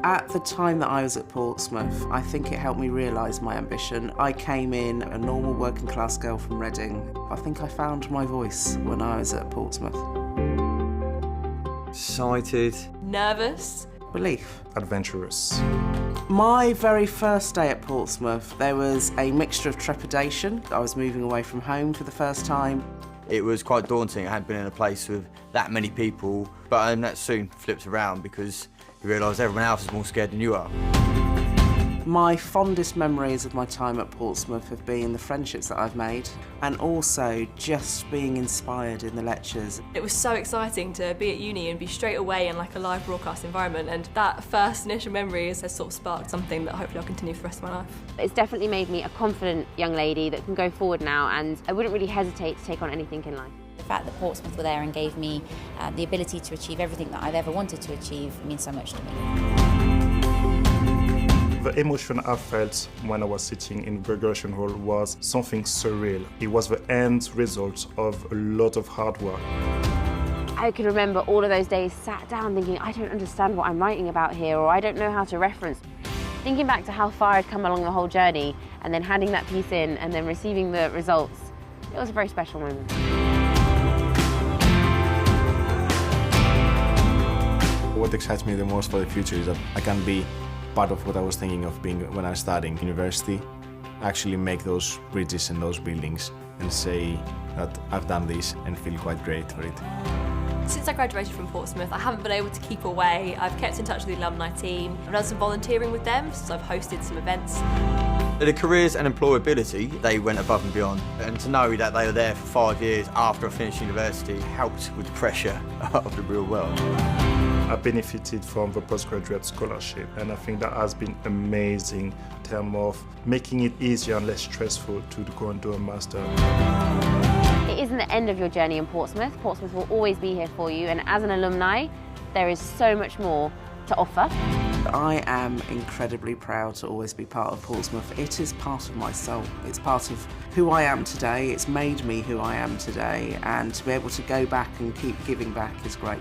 At the time that I was at Portsmouth, I think it helped me realise my ambition. I came in a normal working class girl from Reading. I think I found my voice when I was at Portsmouth. Excited. Nervous. Relief. Adventurous. My very first day at Portsmouth, there was a mixture of trepidation. I was moving away from home for the first time. It was quite daunting. I hadn't been in a place with that many people, but that soon flipped around because you realise everyone else is more scared than you are. My fondest memories of my time at Portsmouth have been the friendships that I've made and also just being inspired in the lectures. It was so exciting to be at uni and be straight away in like a live broadcast environment, and that first initial memories has sort of sparked something that hopefully I'll continue for the rest of my life. It's definitely made me a confident young lady that can go forward now, and I wouldn't really hesitate to take on anything in life. The fact that Portsmouth were there and gave me the ability to achieve everything that I've ever wanted to achieve means so much to me. The emotion I felt when I was sitting in the graduation hall was something surreal. It was the end result of a lot of hard work. I can remember all of those days sat down thinking, I don't understand what I'm writing about here, or I don't know how to reference. Thinking back to how far I'd come along the whole journey and then handing that piece in and then receiving the results, it was a very special moment. What excites me the most for the future is that I can be part of what I was thinking of being when I was studying university, actually make those bridges and those buildings and say that I've done this and feel quite great for it. Since I graduated from Portsmouth, I haven't been able to keep away. I've kept in touch with the alumni team. I've done some volunteering with them, so I've hosted some events. The careers and employability, they went above and beyond. And to know that they were there for 5 years after I finished university helped with the pressure of the real world. I benefited from the postgraduate scholarship, and I think that has been amazing in terms of making it easier and less stressful to go and do a master. It isn't the end of your journey in Portsmouth. Portsmouth will always be here for you, and as an alumni, there is so much more to offer. I am incredibly proud to always be part of Portsmouth. It is part of my soul. It's part of who I am today. It's made me who I am today, and to be able to go back and keep giving back is great.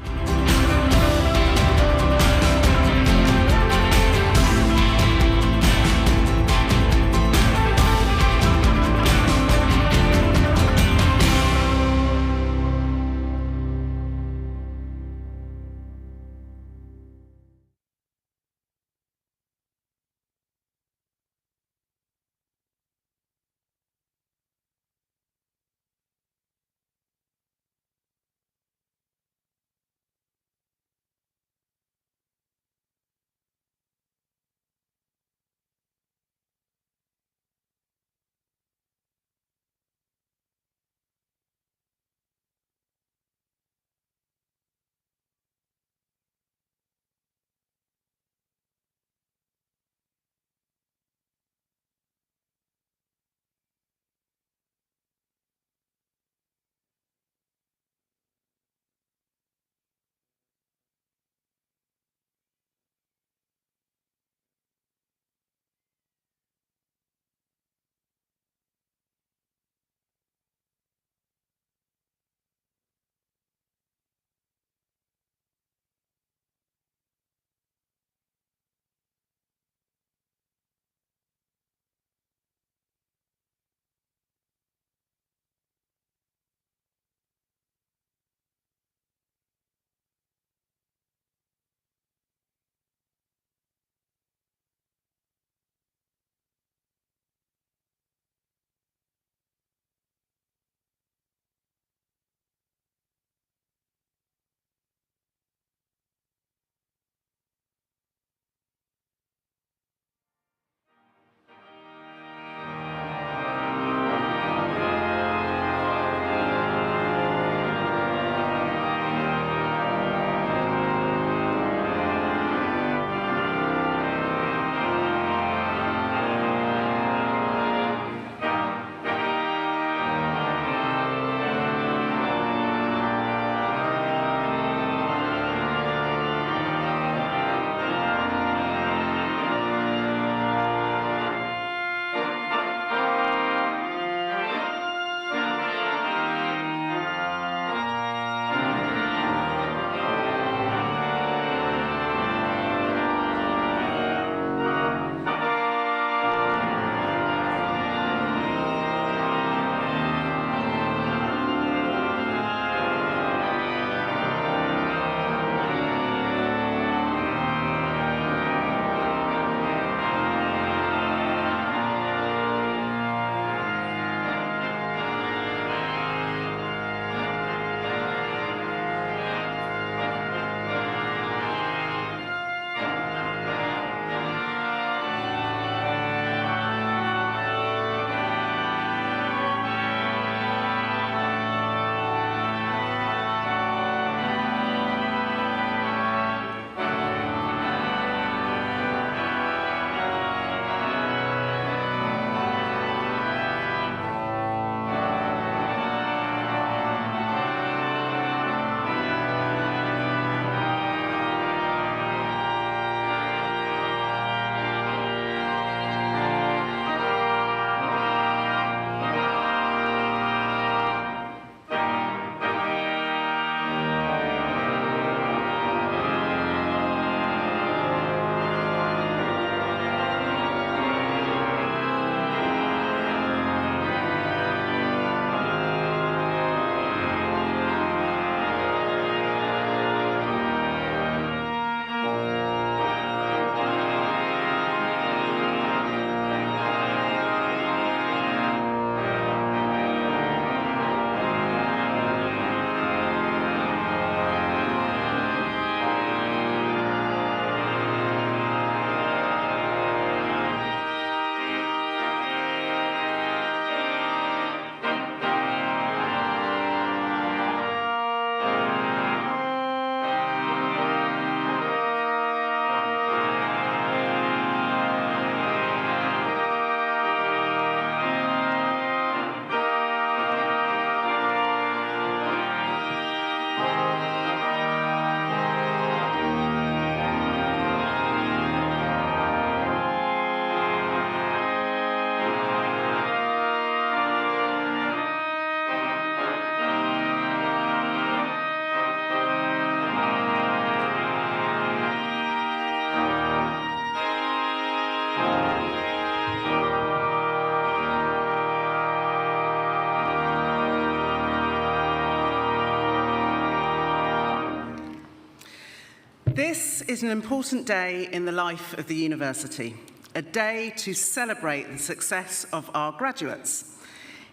This is an important day in the life of the university, a day to celebrate the success of our graduates.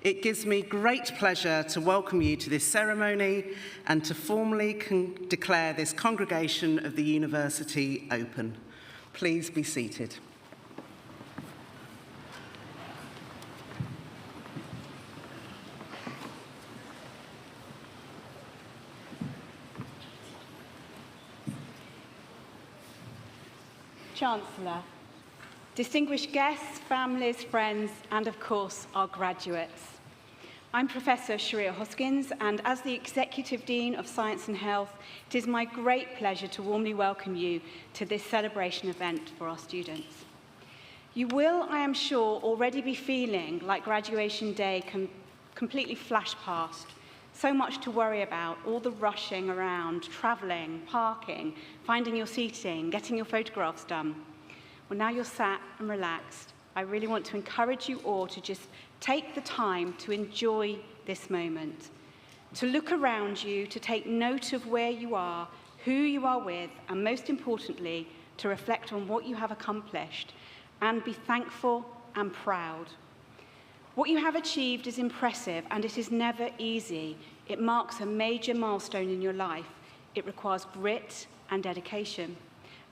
It gives me great pleasure to welcome you to this ceremony and to formally declare this congregation of the university open. Please be seated. Chancellor, distinguished guests, families, friends, and of course our graduates. I'm Professor Sharia Hoskins, and as the Executive Dean of Science and Health, it is my great pleasure to warmly welcome you to this celebration event for our students. You will, I am sure, already be feeling like graduation day can completely flash past. So much to worry about, all the rushing around, travelling, parking, finding your seating, getting your photographs done. Well, now you're sat and relaxed, I really want to encourage you all to just take the time to enjoy this moment, to look around you, to take note of where you are, who you are with, and most importantly, to reflect on what you have accomplished and be thankful and proud. What you have achieved is impressive, and it is never easy. It marks a major milestone in your life. It requires grit and dedication.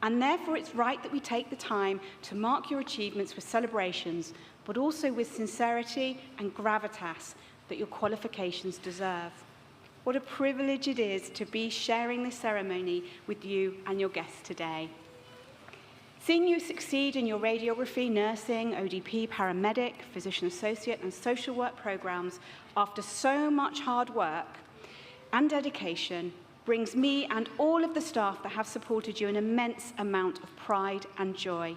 And therefore, it's right that we take the time to mark your achievements with celebrations, but also with sincerity and gravitas that your qualifications deserve. What a privilege it is to be sharing this ceremony with you and your guests today. Seeing you succeed in your radiography, nursing, ODP, paramedic, physician associate, and social work programs after so much hard work and dedication brings me and all of the staff that have supported you an immense amount of pride and joy.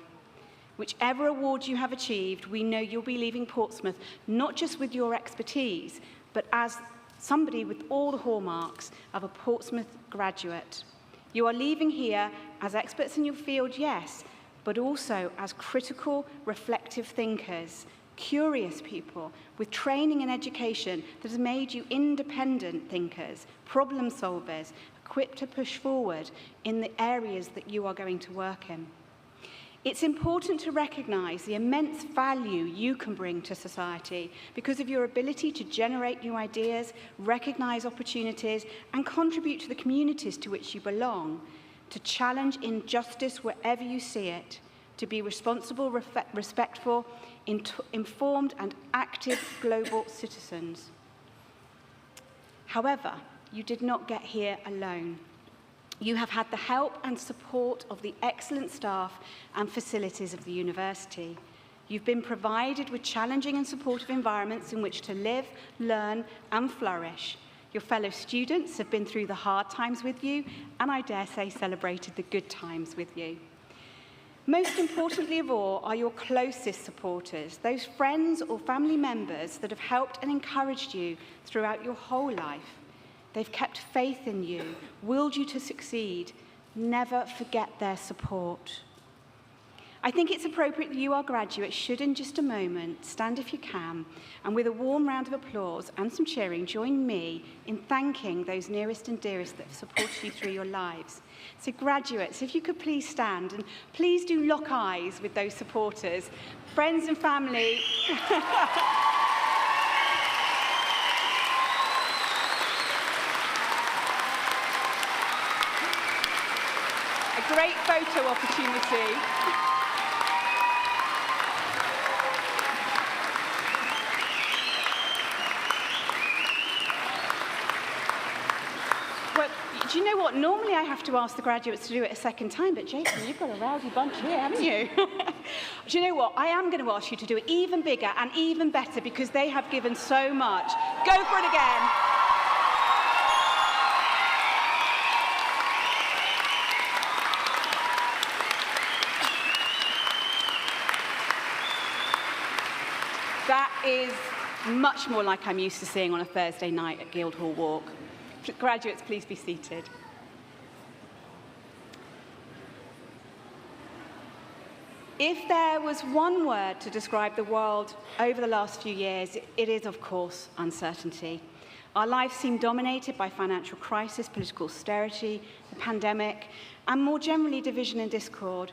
Whichever award you have achieved, we know you'll be leaving Portsmouth not just with your expertise, but as somebody with all the hallmarks of a Portsmouth graduate. You are leaving here as experts in your field, yes, but also as critical, reflective thinkers, curious people with training and education that has made you independent thinkers, problem solvers, equipped to push forward in the areas that you are going to work in. It's important to recognise the immense value you can bring to society because of your ability to generate new ideas, recognise opportunities, and contribute to the communities to which you belong, to challenge injustice wherever you see it, to be responsible, respectful, informed, and active global citizens. However, you did not get here alone. You have had the help and support of the excellent staff and facilities of the university. You've been provided with challenging and supportive environments in which to live, learn, and flourish. Your fellow students have been through the hard times with you, and I dare say celebrated the good times with you. Most importantly of all are your closest supporters, those friends or family members that have helped and encouraged you throughout your whole life. They've kept faith in you, willed you to succeed. Never forget their support. I think it's appropriate that you, our graduates, should in just a moment stand if you can, and with a warm round of applause and some cheering, join me in thanking those nearest and dearest that have supported you through your lives. So graduates, if you could please stand, and please do lock eyes with those supporters, friends and family. A great photo opportunity. Do you know what? Normally I have to ask the graduates to do it a second time, but Jason, you've got a rowdy bunch here, haven't you? Do you know what? I am going to ask you to do it even bigger and even better because they have given so much. Go for it again. That is much more like I'm used to seeing on a Thursday night at Guildhall Walk. Graduates, please be seated. If there was one word to describe the world over the last few years, it is, of course, uncertainty. Our lives seem dominated by financial crisis, political austerity, the pandemic, and more generally division and discord.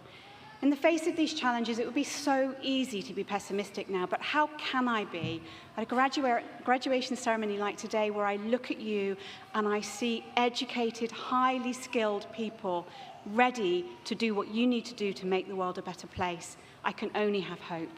In the face of these challenges, it would be so easy to be pessimistic now, but how can I be at a graduation ceremony like today, where I look at you and I see educated, highly skilled people ready to do what you need to do to make the world a better place? I can only have hope.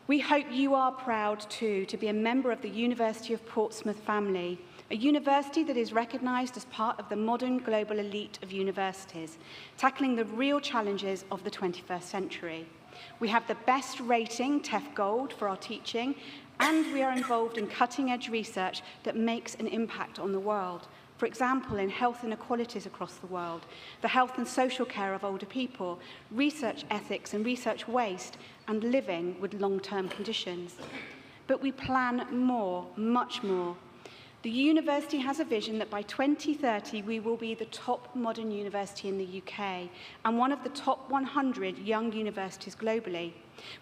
We hope you are proud too to be a member of the University of Portsmouth family, a university that is recognised as part of the modern global elite of universities, tackling the real challenges of the 21st century. We have the best rating, TEF Gold, for our teaching, and we are involved in cutting-edge research that makes an impact on the world. For example, in health inequalities across the world, the health and social care of older people, research ethics and research waste, and living with long-term conditions. But we plan more, much more. The university has a vision that by 2030 we will be the top modern university in the UK and one of the top 100 young universities globally.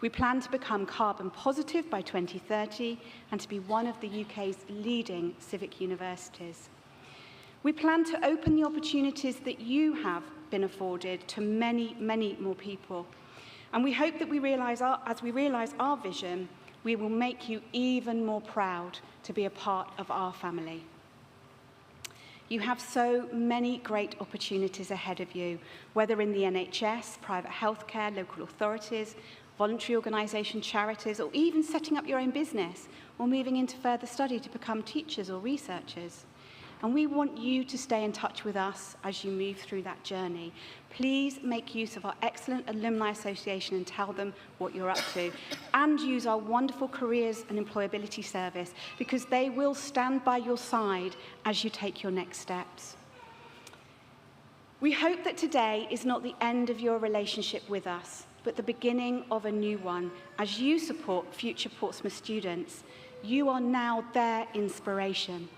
We plan to become carbon positive by 2030 and to be one of the UK's leading civic universities. We plan to open the opportunities that you have been afforded to many, many more people. And we hope that as we realise our vision, we will make you even more proud to be a part of our family. You have so many great opportunities ahead of you, whether in the NHS, private healthcare, local authorities, voluntary organisations, charities, or even setting up your own business or moving into further study to become teachers or researchers. And we want you to stay in touch with us as you move through that journey. Please make use of our excellent Alumni Association and tell them what you're up to. And use our wonderful Careers and Employability Service, because they will stand by your side as you take your next steps. We hope that today is not the end of your relationship with us, but the beginning of a new one. As you support future Portsmouth students, you are now their inspiration.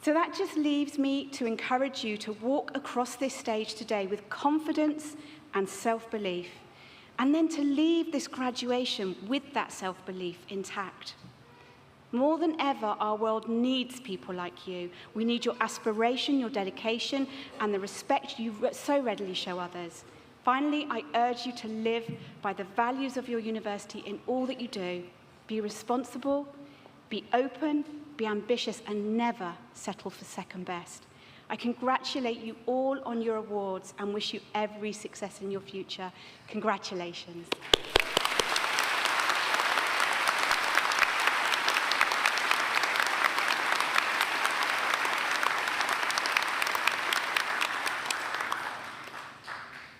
So that just leaves me to encourage you to walk across this stage today with confidence and self-belief, and then to leave this graduation with that self-belief intact. More than ever, our world needs people like you. We need your aspiration, your dedication, and the respect you so readily show others. Finally, I urge you to live by the values of your university in all that you do. Be responsible, be open, be ambitious, and never settle for second best. I congratulate you all on your awards and wish you every success in your future. Congratulations.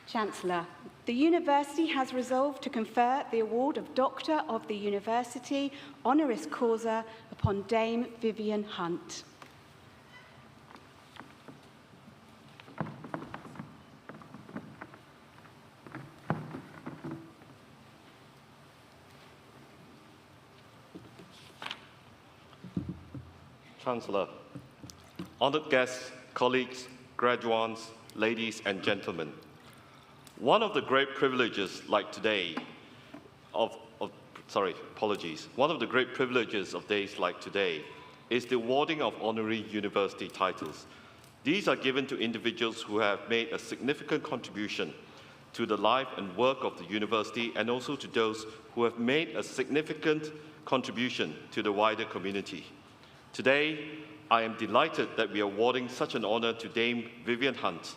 Chancellor, the University has resolved to confer the award of Doctor of the University honoris causa upon Dame Vivian Hunt. Chancellor, honoured guests, colleagues, graduates, ladies and gentlemen, one of the great privileges like today one of the great privileges of days like today is the awarding of honorary university titles. These are given to individuals who have made a significant contribution to the life and work of the university, and also to those who have made a significant contribution to the wider community. Today, I am delighted that we are awarding such an honour to Dame Vivian Hunt.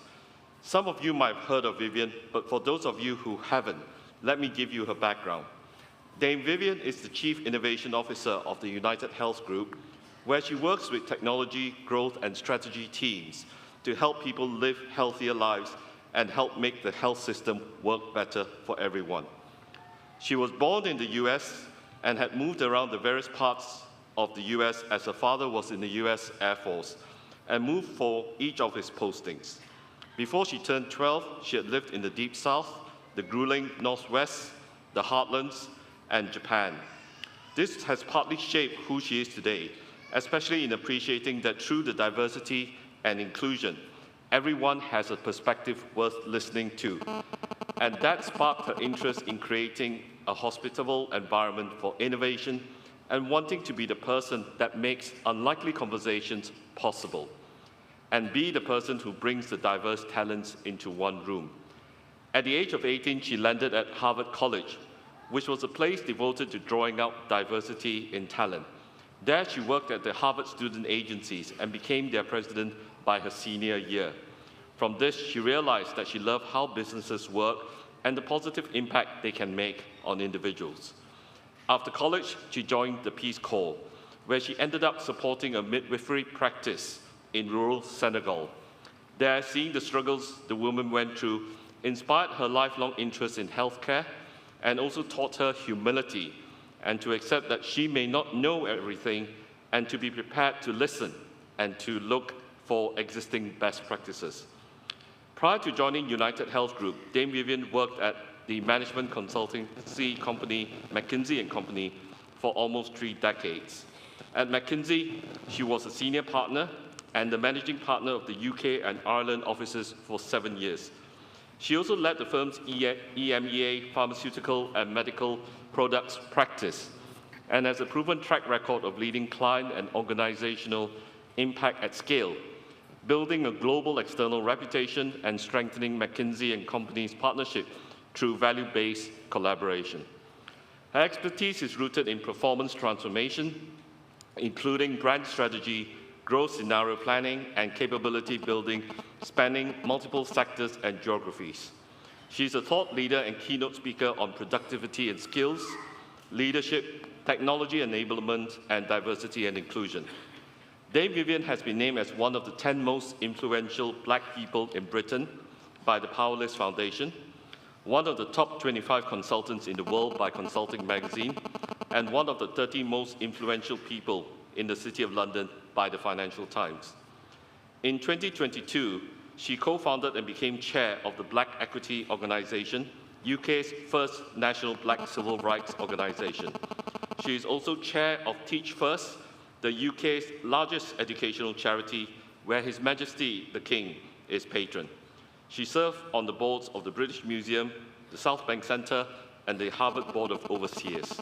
Some of you might have heard of Vivian, but for those of you who haven't, let me give you her background. Dame Vivian is the Chief Innovation Officer of the United Health Group, where she works with technology, growth and strategy teams to help people live healthier lives and help make the health system work better for everyone. She was born in the US and had moved around the various parts of the US as her father was in the US Air Force and moved for each of his postings. Before she turned 12, she had lived in the Deep South, the grueling Northwest, the Heartlands, and Japan. This has partly shaped who she is today, especially in appreciating that through the diversity and inclusion, everyone has a perspective worth listening to. And that sparked her interest in creating a hospitable environment for innovation and wanting to be the person that makes unlikely conversations possible, and be the person who brings the diverse talents into one room. At the age of 18, she landed at Harvard College, which was a place devoted to drawing out diversity in talent. There, she worked at the Harvard Student Agencies and became their president by her senior year. From this, she realized that she loved how businesses work and the positive impact they can make on individuals. After college, she joined the Peace Corps, where she ended up supporting a midwifery practice in rural Senegal. There, seeing the struggles the woman went through inspired her lifelong interest in healthcare and also taught her humility and to accept that she may not know everything and to be prepared to listen and to look for existing best practices. Prior to joining United Health Group, Dame Vivian worked at the management consultancy company McKinsey & Company for almost 3 decades. At McKinsey, she was a senior partner and the managing partner of the UK and Ireland offices for 7 years. She also led the firm's EMEA pharmaceutical and medical products practice and has a proven track record of leading client and organizational impact at scale, building a global external reputation and strengthening McKinsey & Company's partnership through value-based collaboration. Her expertise is rooted in performance transformation, including brand strategy, growth scenario planning, and capability building spanning multiple sectors and geographies. She's a thought leader and keynote speaker on productivity and skills, leadership, technology enablement, and diversity and inclusion. Dame Vivian has been named as one of the 10 most influential Black people in Britain by the Powerless Foundation, one of the top 25 consultants in the world by Consulting Magazine, and one of the 30 most influential people in the City of London by the Financial Times. In 2022, she co-founded and became chair of the Black Equity Organisation, UK's first national Black civil rights organisation. She is also chair of Teach First, the UK's largest educational charity, where His Majesty the King is patron. She served on the boards of the British Museum, the South Bank Centre, and the Harvard Board of Overseers.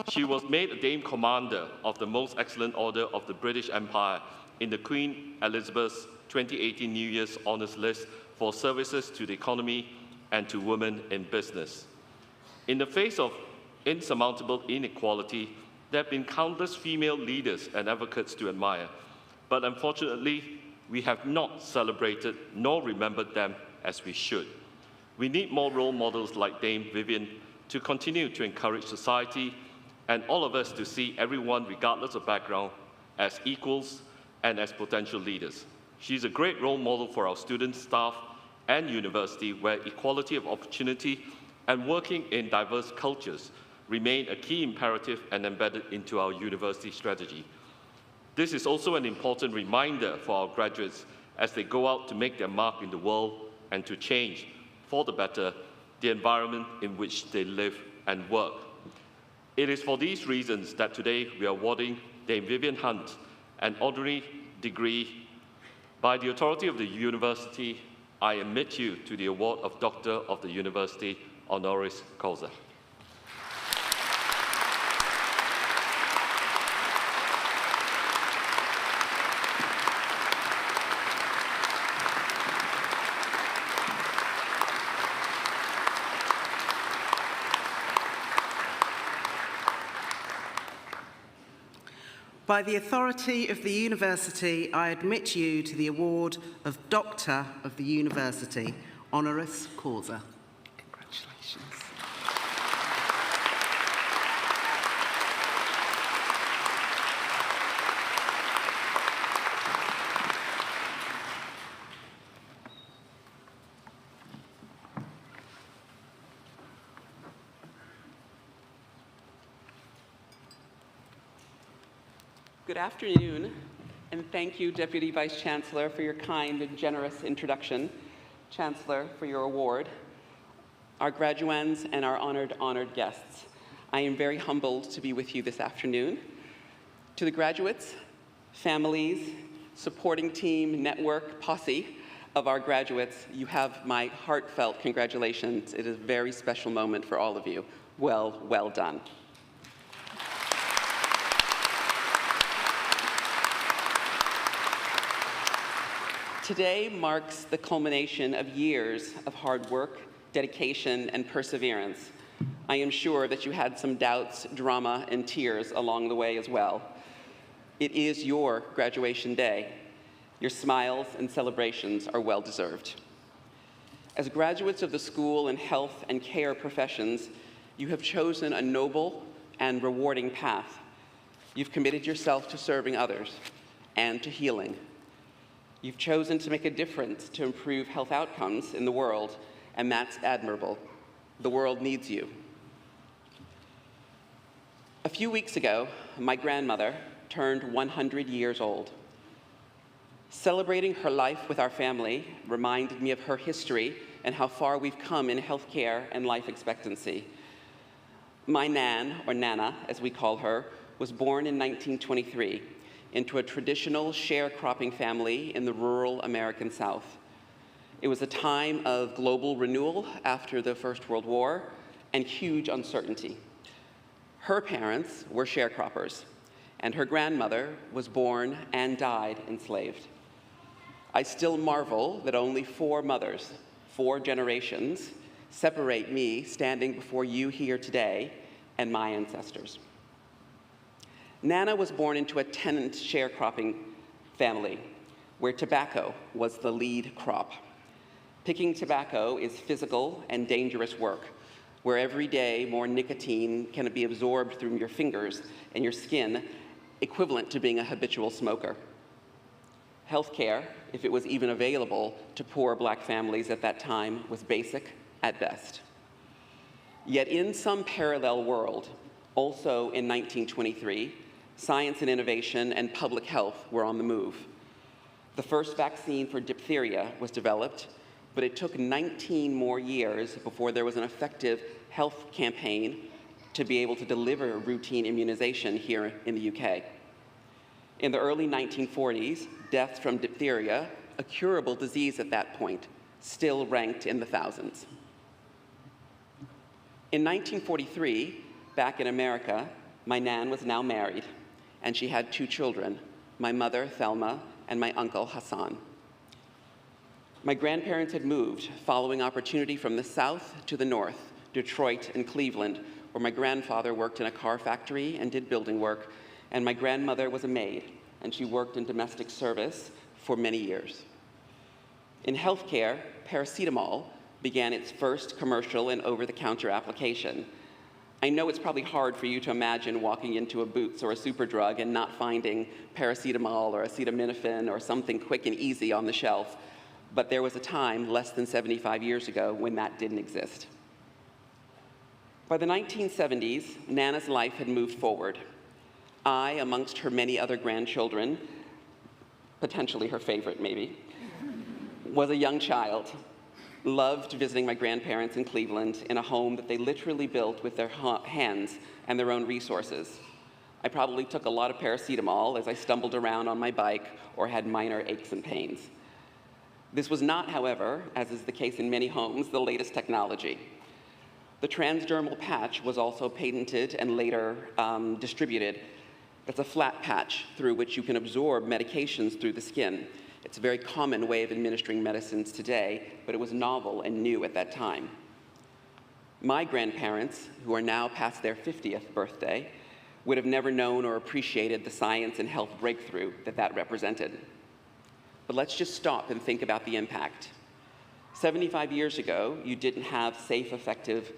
She was made a Dame Commander of the Most Excellent Order of the British Empire in the Queen Elizabeth's 2018 New Year's Honours List for services to the economy and to women in business. In the face of insurmountable inequality, there have been countless female leaders and advocates to admire, but unfortunately, we have not celebrated nor remembered them as we should. We need more role models like Dame Vivian to continue to encourage society and all of us to see everyone, regardless of background, as equals and as potential leaders. She's a great role model for our students, staff, and university, where equality of opportunity and working in diverse cultures remain a key imperative and embedded into our university strategy. This is also an important reminder for our graduates as they go out to make their mark in the world and to change, for the better, the environment in which they live and work. It is for these reasons that today we are awarding Dame Vivian Hunt an honorary degree. By the authority of the university, I admit you to the award of Doctor of the University Honoris Causa. By the authority of the university, I admit you to the award of Doctor of the University, Honoris Causa. Congratulations. Good afternoon, and thank you, Deputy Vice-Chancellor, for your kind and generous introduction. Chancellor, for your award, our graduands, and our honored guests. I am very humbled to be with you this afternoon. To the graduates, families, supporting team, network, posse of our graduates, you have my heartfelt congratulations. It is a very special moment for all of you. Well done. Today marks the culmination of years of hard work, dedication, and perseverance. I am sure that you had some doubts, drama, and tears along the way as well. It is your graduation day. Your smiles and celebrations are well-deserved. As graduates of the school and health and care professions, you have chosen a noble and rewarding path. You've committed yourself to serving others and to healing. You've chosen to make a difference to improve health outcomes in the world, and that's admirable. The world needs you. A few weeks ago, my grandmother turned 100 years old. Celebrating her life with our family reminded me of her history and how far we've come in healthcare and life expectancy. My Nan, or Nana, as we call her, was born in 1923 into a traditional sharecropping family in the rural American South. It was a time of global renewal after the First World War and huge uncertainty. Her parents were sharecroppers, and her grandmother was born and died enslaved. I still marvel that only 4 mothers, 4 generations, separate me standing before you here today and my ancestors. Nana was born into a tenant sharecropping family where tobacco was the lead crop. Picking tobacco is physical and dangerous work, where every day more nicotine can be absorbed through your fingers and your skin, equivalent to being a habitual smoker. Healthcare, if it was even available to poor Black families at that time, was basic at best. Yet in some parallel world, also in 1923, science and innovation and public health were on the move. The first vaccine for diphtheria was developed, but it took 19 more years before there was an effective health campaign to be able to deliver routine immunization here in the UK. In the early 1940s, deaths from diphtheria, a curable disease at that point, still ranked in the thousands. In 1943, back in America, my Nan was now married, and she had 2 children, my mother, Thelma, and my uncle, Hassan. My grandparents had moved following opportunity from the South to the North, Detroit and Cleveland, where my grandfather worked in a car factory and did building work, and my grandmother was a maid, and she worked in domestic service for many years. In healthcare, paracetamol began its first commercial and over-the-counter application. I know it's probably hard for you to imagine walking into a Boots or a Superdrug and not finding paracetamol or acetaminophen or something quick and easy on the shelf, but there was a time less than 75 years ago when that didn't exist. By the 1970s, Nana's life had moved forward. I, amongst her many other grandchildren, potentially her favorite maybe, was a young child, loved visiting my grandparents in Cleveland in a home that they literally built with their hands and their own resources. I probably took a lot of paracetamol as I stumbled around on my bike or had minor aches and pains. This was not, however, as is the case in many homes, the latest technology. The transdermal patch was also patented and later distributed. It's a flat patch through which you can absorb medications through the skin. It's a very common way of administering medicines today, but it was novel and new at that time. My grandparents, who are now past their 50th birthday, would have never known or appreciated the science and health breakthrough that represented. But let's just stop and think about the impact. 75 years ago, you didn't have safe, effective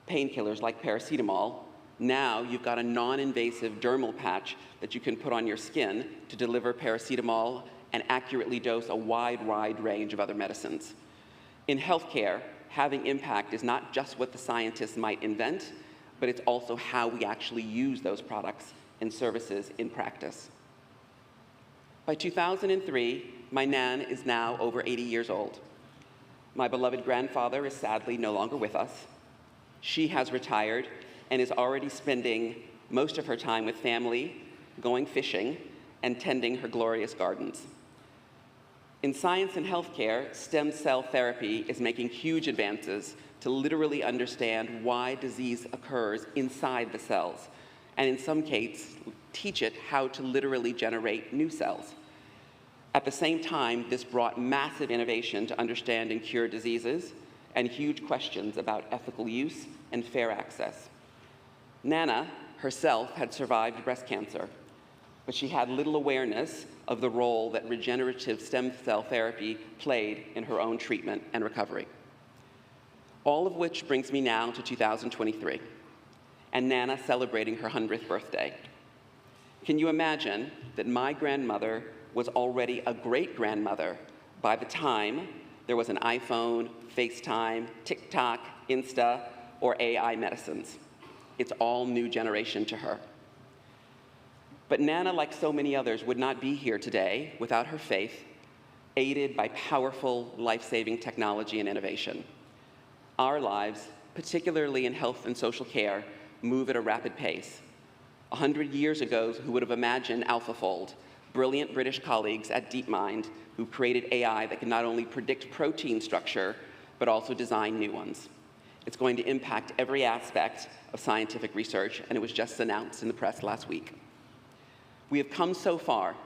painkillers like paracetamol. Now you've got a non-invasive dermal patch that you can put on your skin to deliver paracetamol and accurately dose a wide range of other medicines. In healthcare, having impact is not just what the scientists might invent, but it's also how we actually use those products and services in practice. By 2003, my Nan is now over 80 years old. My beloved grandfather is sadly no longer with us. She has retired and is already spending most of her time with family, going fishing, and tending her glorious gardens. In science and healthcare, stem cell therapy is making huge advances to literally understand why disease occurs inside the cells, and in some cases, teach it how to literally generate new cells. At the same time, this brought massive innovation to understand and cure diseases and huge questions about ethical use and fair access. Nana herself had survived breast cancer, but she had little awareness of the role that regenerative stem cell therapy played in her own treatment and recovery. All of which brings me now to 2023, and Nana celebrating her 100th birthday. Can you imagine that my grandmother was already a great-grandmother by the time there was an iPhone, FaceTime, TikTok, Insta, or AI medicines? It's all new generation to her. But Nana, like so many others, would not be here today without her faith, aided by powerful, life-saving technology and innovation. Our lives, particularly in health and social care, move at a rapid pace. 100 years ago, who would have imagined AlphaFold, brilliant British colleagues at DeepMind who created AI that can not only predict protein structure, but also design new ones. It's going to impact every aspect of scientific research, and it was just announced in the press last week. We have come so far,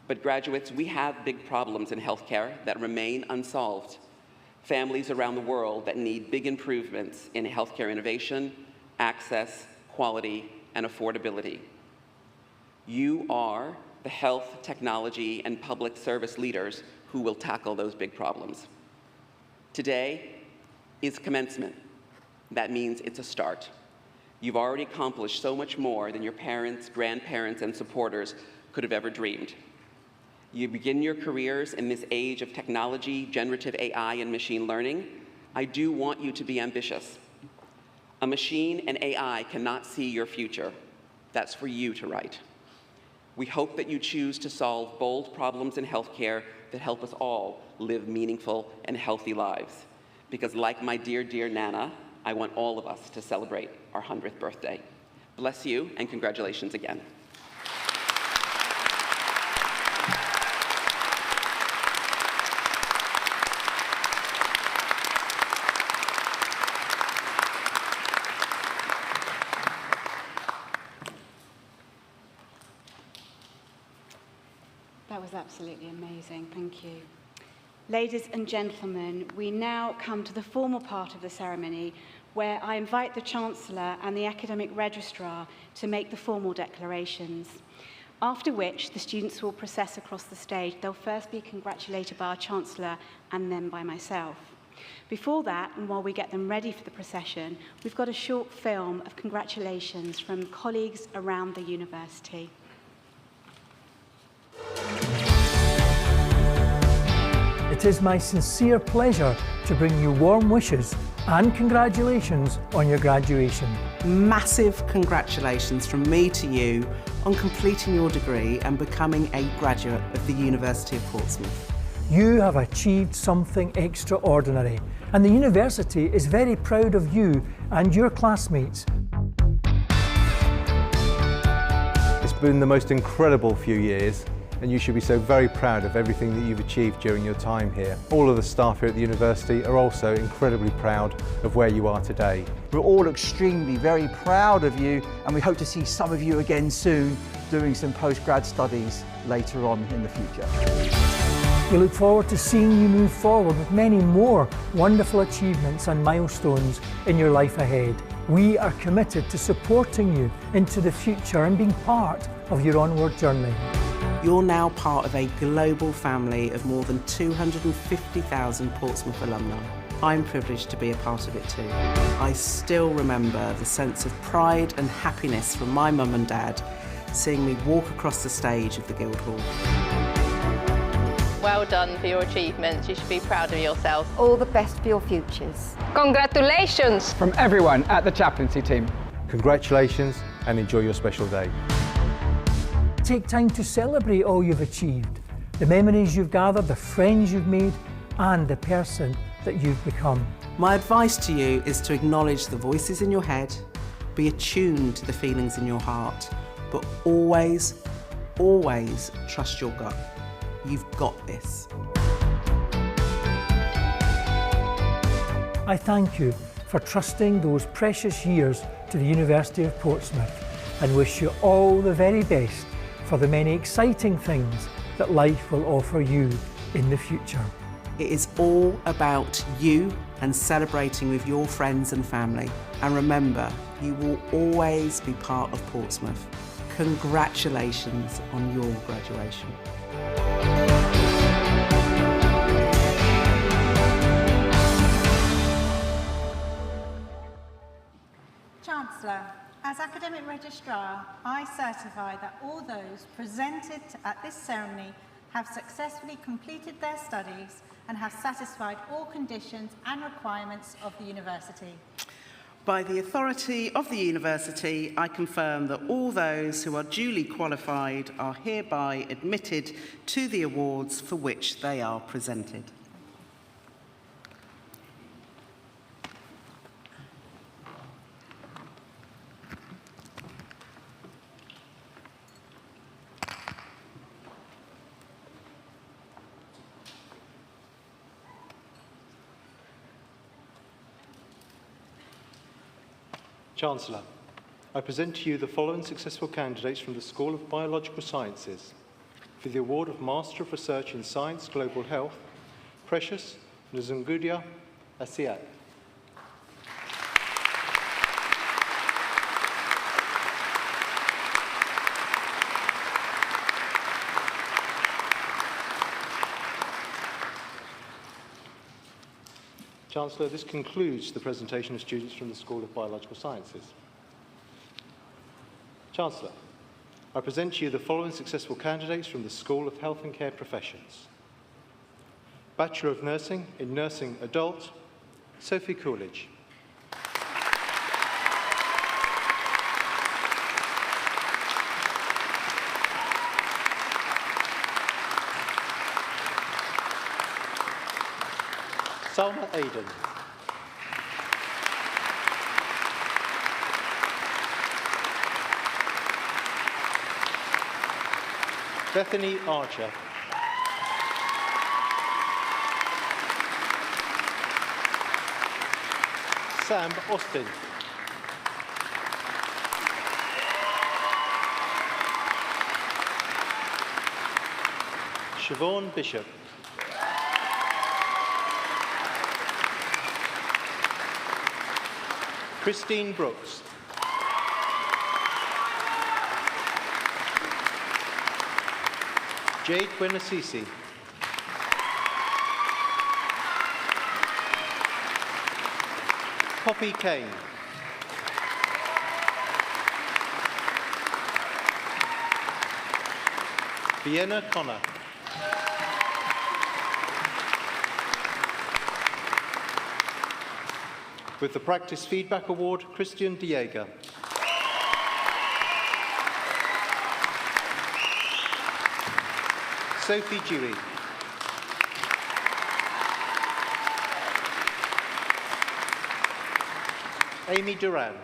but graduates, we have big problems in healthcare that remain unsolved. Families around the world that need big improvements in healthcare innovation, access, quality, and affordability. You are the health, technology, and public service leaders who will tackle those big problems. Today is commencement. That means it's a start. You've already accomplished so much more than your parents, grandparents, and supporters could have ever dreamed. You begin your careers in this age of technology, generative AI, and machine learning. I do want you to be ambitious. A machine and AI cannot see your future. That's for you to write. We hope that you choose to solve bold problems in healthcare that help us all live meaningful and healthy lives. Because like my dear, dear Nana, I want all of us to celebrate our 100th birthday. Bless you, and congratulations again. That was absolutely amazing, thank you. Ladies and gentlemen, we now come to the formal part of the ceremony where I invite the Chancellor and the Academic Registrar to make the formal declarations. After which, the students will process across the stage. They'll first be congratulated by our Chancellor and then by myself. Before that, and while we get them ready for the procession, we've got a short film of congratulations from colleagues around the university. It is my sincere pleasure to bring you warm wishes and congratulations on your graduation. Massive congratulations from me to you on completing your degree and becoming a graduate of the University of Portsmouth. You have achieved something extraordinary, and the university is very proud of you and your classmates. It's been the most incredible few years, and you should be so very proud of everything that you've achieved during your time here. All of the staff here at the university are also incredibly proud of where you are today. We're all extremely very proud of you, and we hope to see some of you again soon doing some postgrad studies later on in the future. We look forward to seeing you move forward with many more wonderful achievements and milestones in your life ahead. We are committed to supporting you into the future and being part of your onward journey. You're now part of a global family of more than 250,000 Portsmouth alumni. I'm privileged to be a part of it too. I still remember the sense of pride and happiness from my mum and dad seeing me walk across the stage of the Guildhall. Well done for your achievements. You should be proud of yourself. All the best for your futures. Congratulations! From everyone at the chaplaincy team. Congratulations and enjoy your special day. Take time to celebrate all you've achieved, the memories you've gathered, the friends you've made, and the person that you've become. My advice to you is to acknowledge the voices in your head, be attuned to the feelings in your heart, but always, always trust your gut. You've got this. I thank you for trusting those precious years to the University of Portsmouth and wish you all the very best for the many exciting things that life will offer you in the future. It is all about you and celebrating with your friends and family. And remember, you will always be part of Portsmouth. Congratulations on your graduation. Chancellor, as Academic Registrar, I certify that all those presented at this ceremony have successfully completed their studies and have satisfied all conditions and requirements of the University. By the authority of the University, I confirm that all those who are duly qualified are hereby admitted to the awards for which they are presented. Chancellor, I present to you the following successful candidates from the School of Biological Sciences for the award of Master of Research in Science Global Health, Precious Nzungudia Asiat. Chancellor, this concludes the presentation of students from the School of Biological Sciences. Chancellor, I present to you the following successful candidates from the School of Health and Care Professions. Bachelor of Nursing in Nursing Adult, Sophie Coolidge. Salma Aiden. Bethany Archer. Sam Austin. Siobhan Bishop. Christine Brooks. Jade Buenasisi. Poppy Kane. Vienna Connor. With the Practice Feedback Award, Christian Diego. Sophie Dewey. Amy Duran.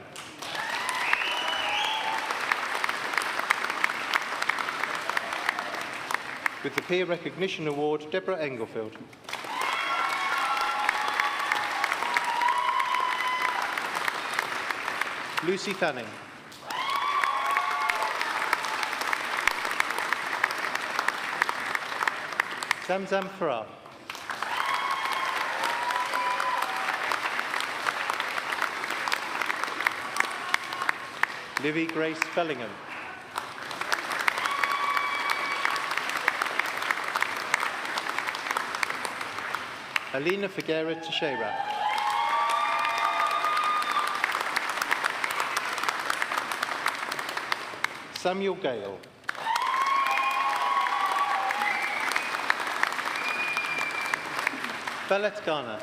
With the Peer Recognition Award, Deborah Englefield. Lucy Fanning. Zamzam Farah. Livy Grace Bellingham. Alina Figueira Teixeira. Samuel Gale. Bellet Garner.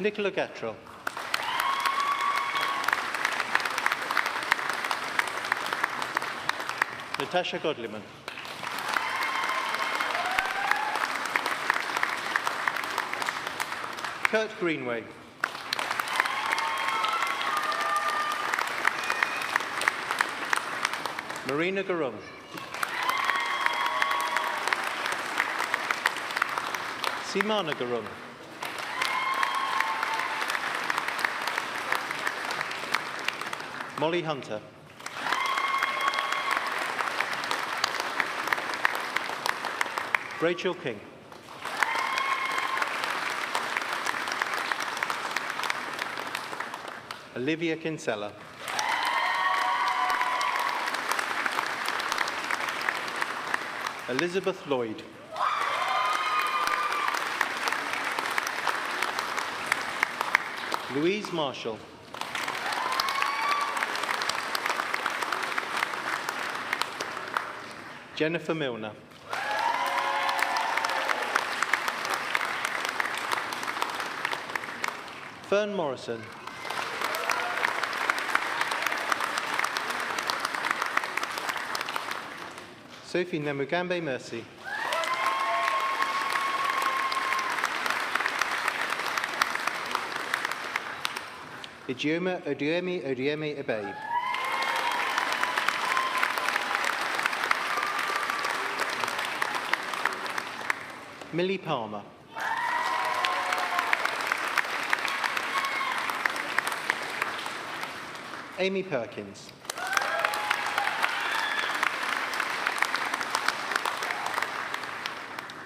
Nicola Gatrell. Natasha Godliman. Kurt Greenway. Marina Garum. Simana Garum. Molly Hunter. Rachel King. Olivia Kinsella. Elizabeth Lloyd. Louise Marshall. Jennifer Milner. Fern Morrison. Sophie Nemugambe Mercy. Ijeoma Odiemi Ebe. Millie Palmer. Amy Perkins.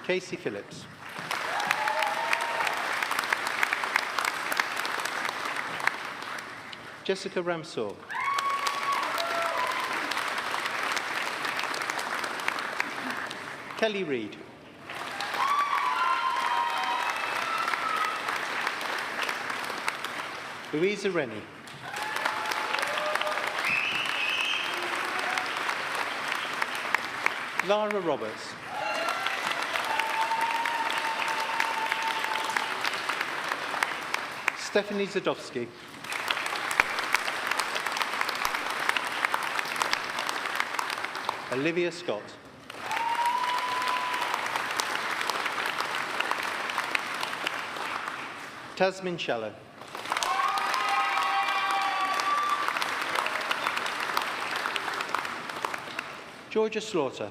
Casey Phillips. Jessica Ramsaur. Kelly Reid. Louisa Rennie. Lara Roberts. Stephanie Zadowski. Olivia Scott. Tasmin Shallow. Georgia Slaughter.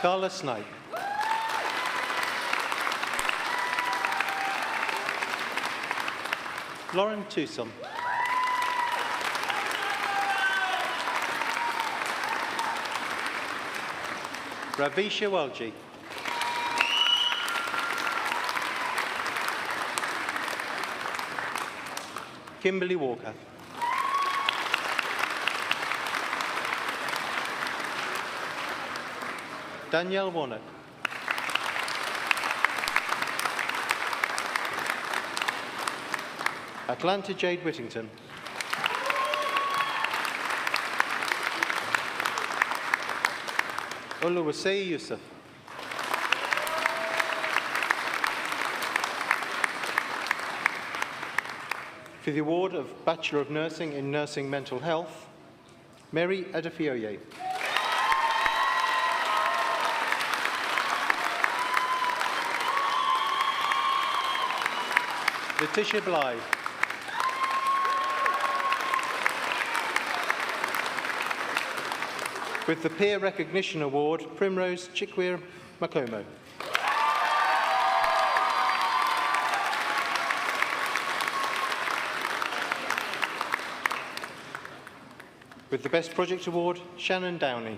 Carla Snipe. Lauren Tucson. Ravisha Walji. Kimberly Walker. Danielle Warnock. Atlanta Jade Whittington. Oluwase Yusuf. For the award of Bachelor of Nursing in Nursing Mental Health, Mary Adefioye. Letitia Blythe. With the Peer Recognition Award, Primrose Chikwir Makomo. With the Best Project Award, Shannon Downey.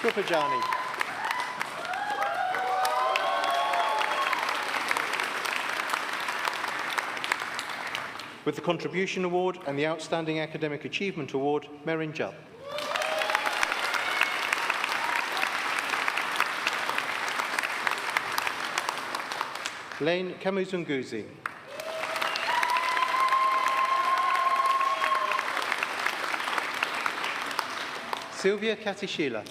Krupajani. With the Contribution Award and the Outstanding Academic Achievement Award, Merin Judd. Lane Kamuzunguzi. Sylvia Katishila.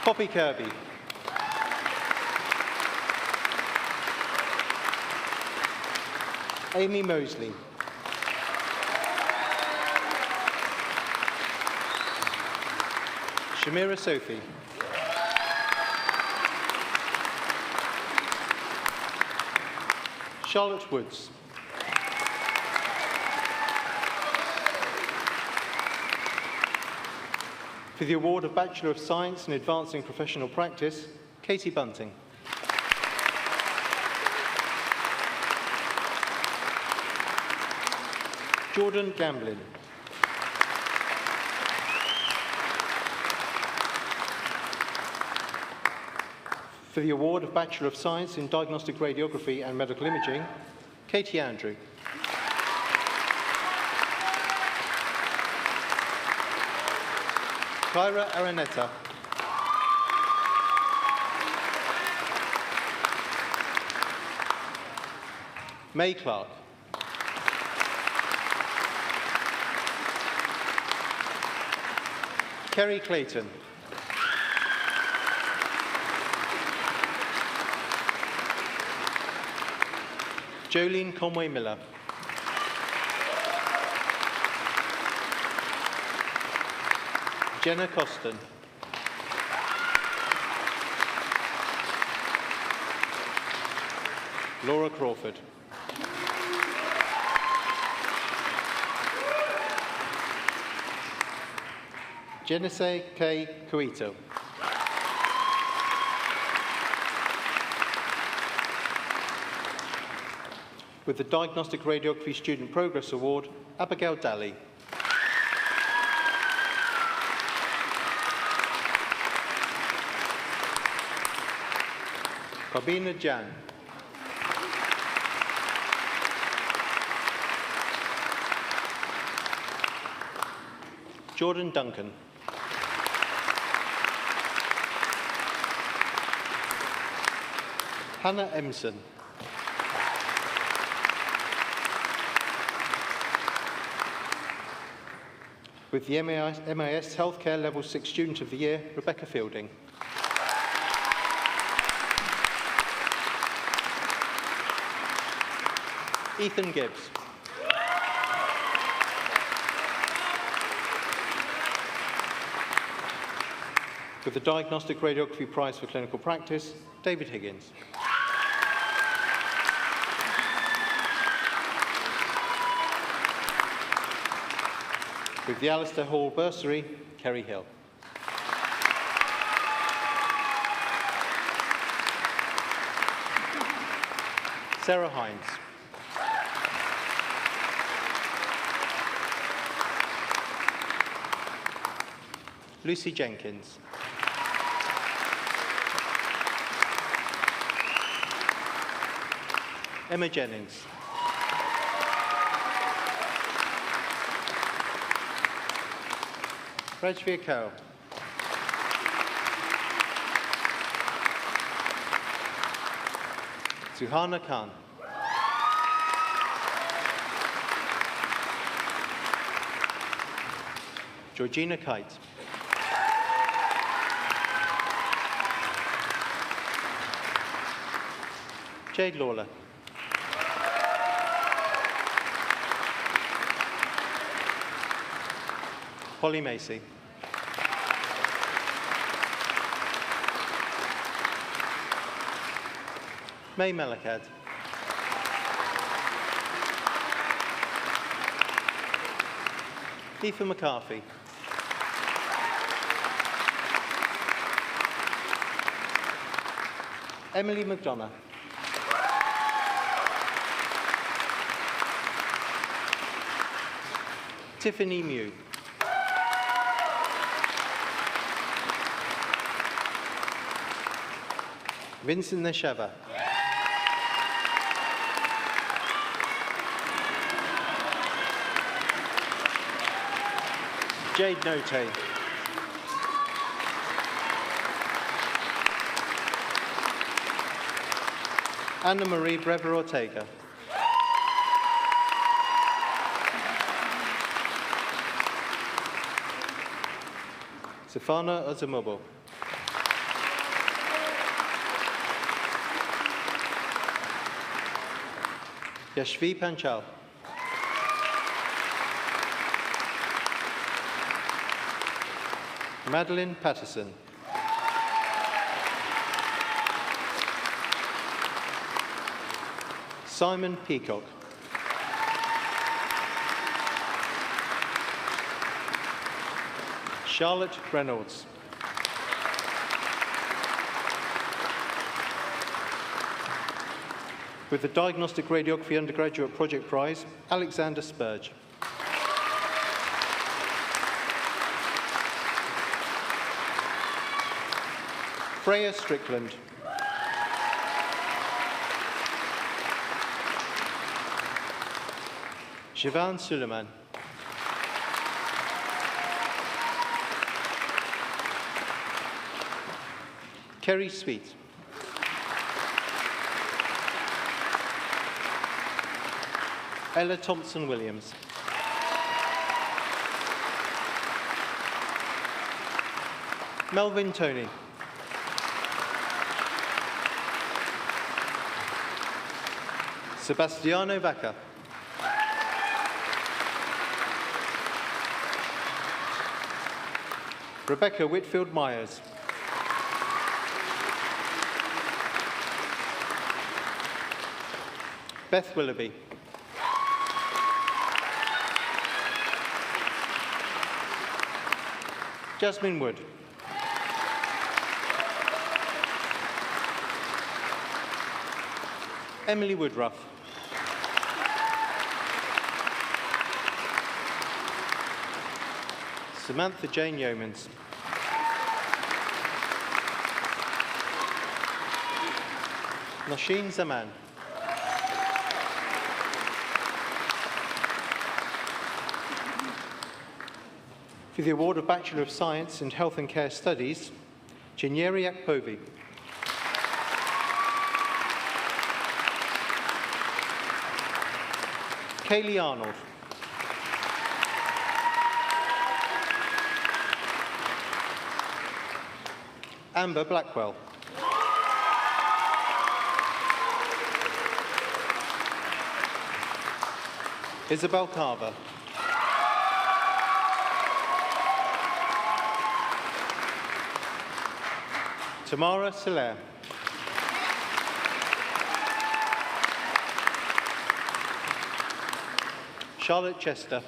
Poppy Kirby. Amy Mosley. Shamira Sophie. Charlotte Woods. For the award of Bachelor of Science in Advancing Professional Practice, Katie Bunting. Jordan Gamblin. For the award of Bachelor of Science in Diagnostic Radiography and Medical Imaging, Katie Andrew. Kyra Araneta. May Clark. Kerry Clayton. Jolene Conway-Miller. Jenna Coston. Laura Crawford. Genesee K. Cuito. With the Diagnostic Radiography Student Progress Award, Abigail Daly. Corbina Jan. Jordan Duncan. Hannah Emson. With the MIS Healthcare Level 6 Student of the Year, Rebecca Fielding. Ethan Gibbs. With the Diagnostic Radiography Prize for Clinical Practice, David Higgins. With the Alistair Hall Bursary, Kerry Hill. Sarah Hines. Lucy Jenkins. Emma Jennings. Rajveer Kaur. Suhana Khan. Georgina Kite. Jade Lawler. Holly Macy. May Melakad. Aoife McCarthy. Emily McDonough. Tiffany Mew. Vincent Nesheva. Jade Note. Anna Marie Brever Ortega. Safana Ozamobo. Yashvi Panchal. Madeline Patterson. Simon Peacock. Charlotte Reynolds. With the Diagnostic Radiography Undergraduate Project Prize, Alexander Spurge. Freya Strickland. Siobhan Suleiman. Kerry Sweet. Ella Thompson-Williams. Melvin Toney. Sebastiano Vaca. Rebecca Whitfield Myers. Beth Willoughby. Jasmine Wood. Emily Woodruff. Samantha Jane Yeomans. Nosheen Zaman. For the award of Bachelor of Science in Health and Care Studies, Chinyeri Akpovi. Kaylee Arnold. Amber Blackwell. Isabel Carver. Tamara Soler. Charlotte Chester.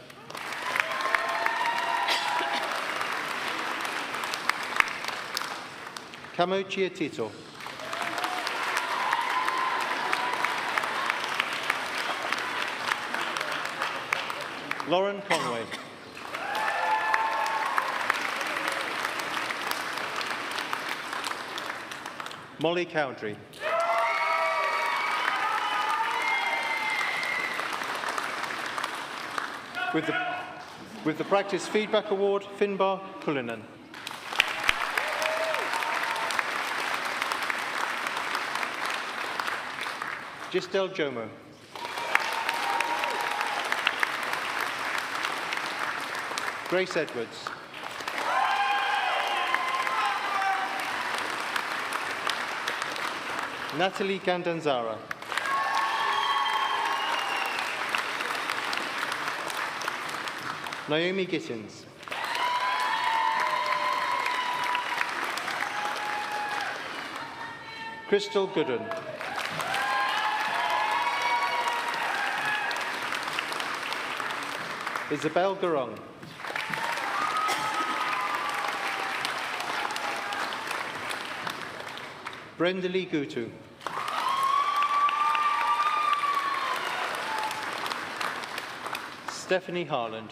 Camo Chiatito. Lauren Conway. Molly Cowdrey. With the Practice Feedback Award, Finbar Cullinan. Gisdel Jomo. Grace Edwards. Natalie Gandanzara. Naomi Gittins. Crystal Gooden. Isabel Garong. Brenda Lee Gutu. Stephanie Harland.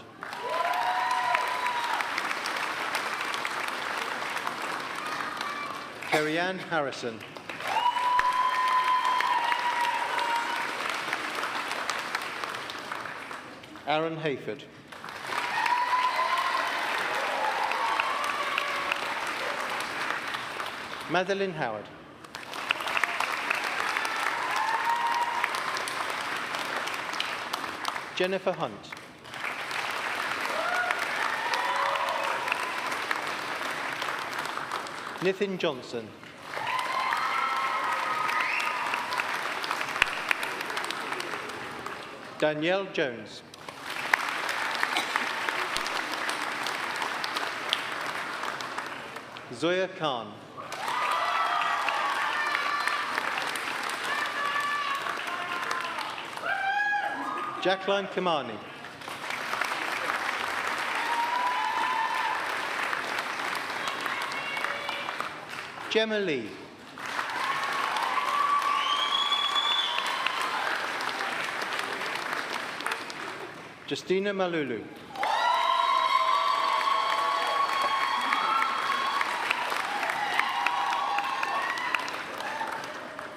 Kerry-Ann Harrison. Aaron Hayford. Madeline Howard. Jennifer Hunt. Nithin Johnson. Danielle Jones. Zoya Khan. Jacqueline Kamani. Gemma Lee. Justina Malulu.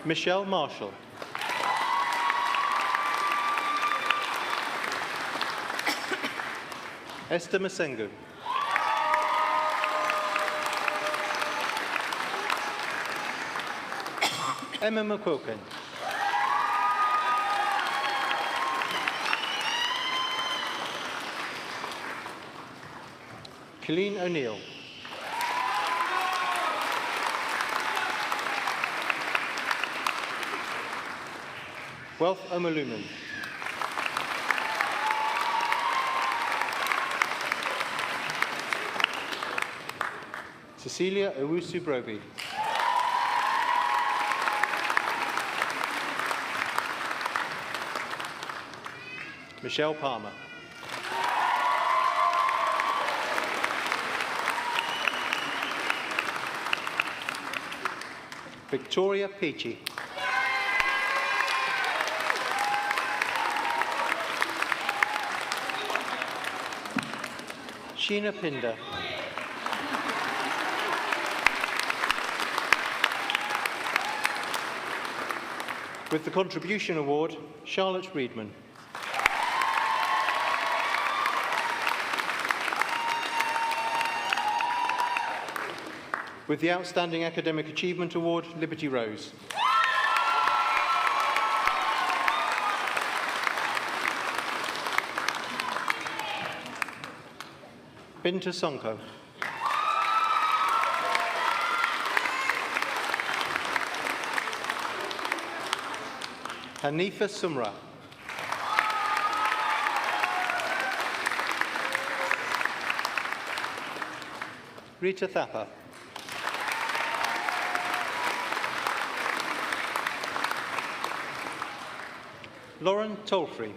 Michelle Marshall. Esther Masengu. Emma McQuilkin. Colleen O'Neill. Wealth Omalumen. Cecilia Owusu-Broby. Michelle Palmer. Victoria Peachy. Sheena Pinder. With the Contribution Award, Charlotte Reedman. With the Outstanding Academic Achievement Award, Liberty Rose. Binta Sonko. Hanifa Sumra. Rita Thapar. Lauren Tolfrey.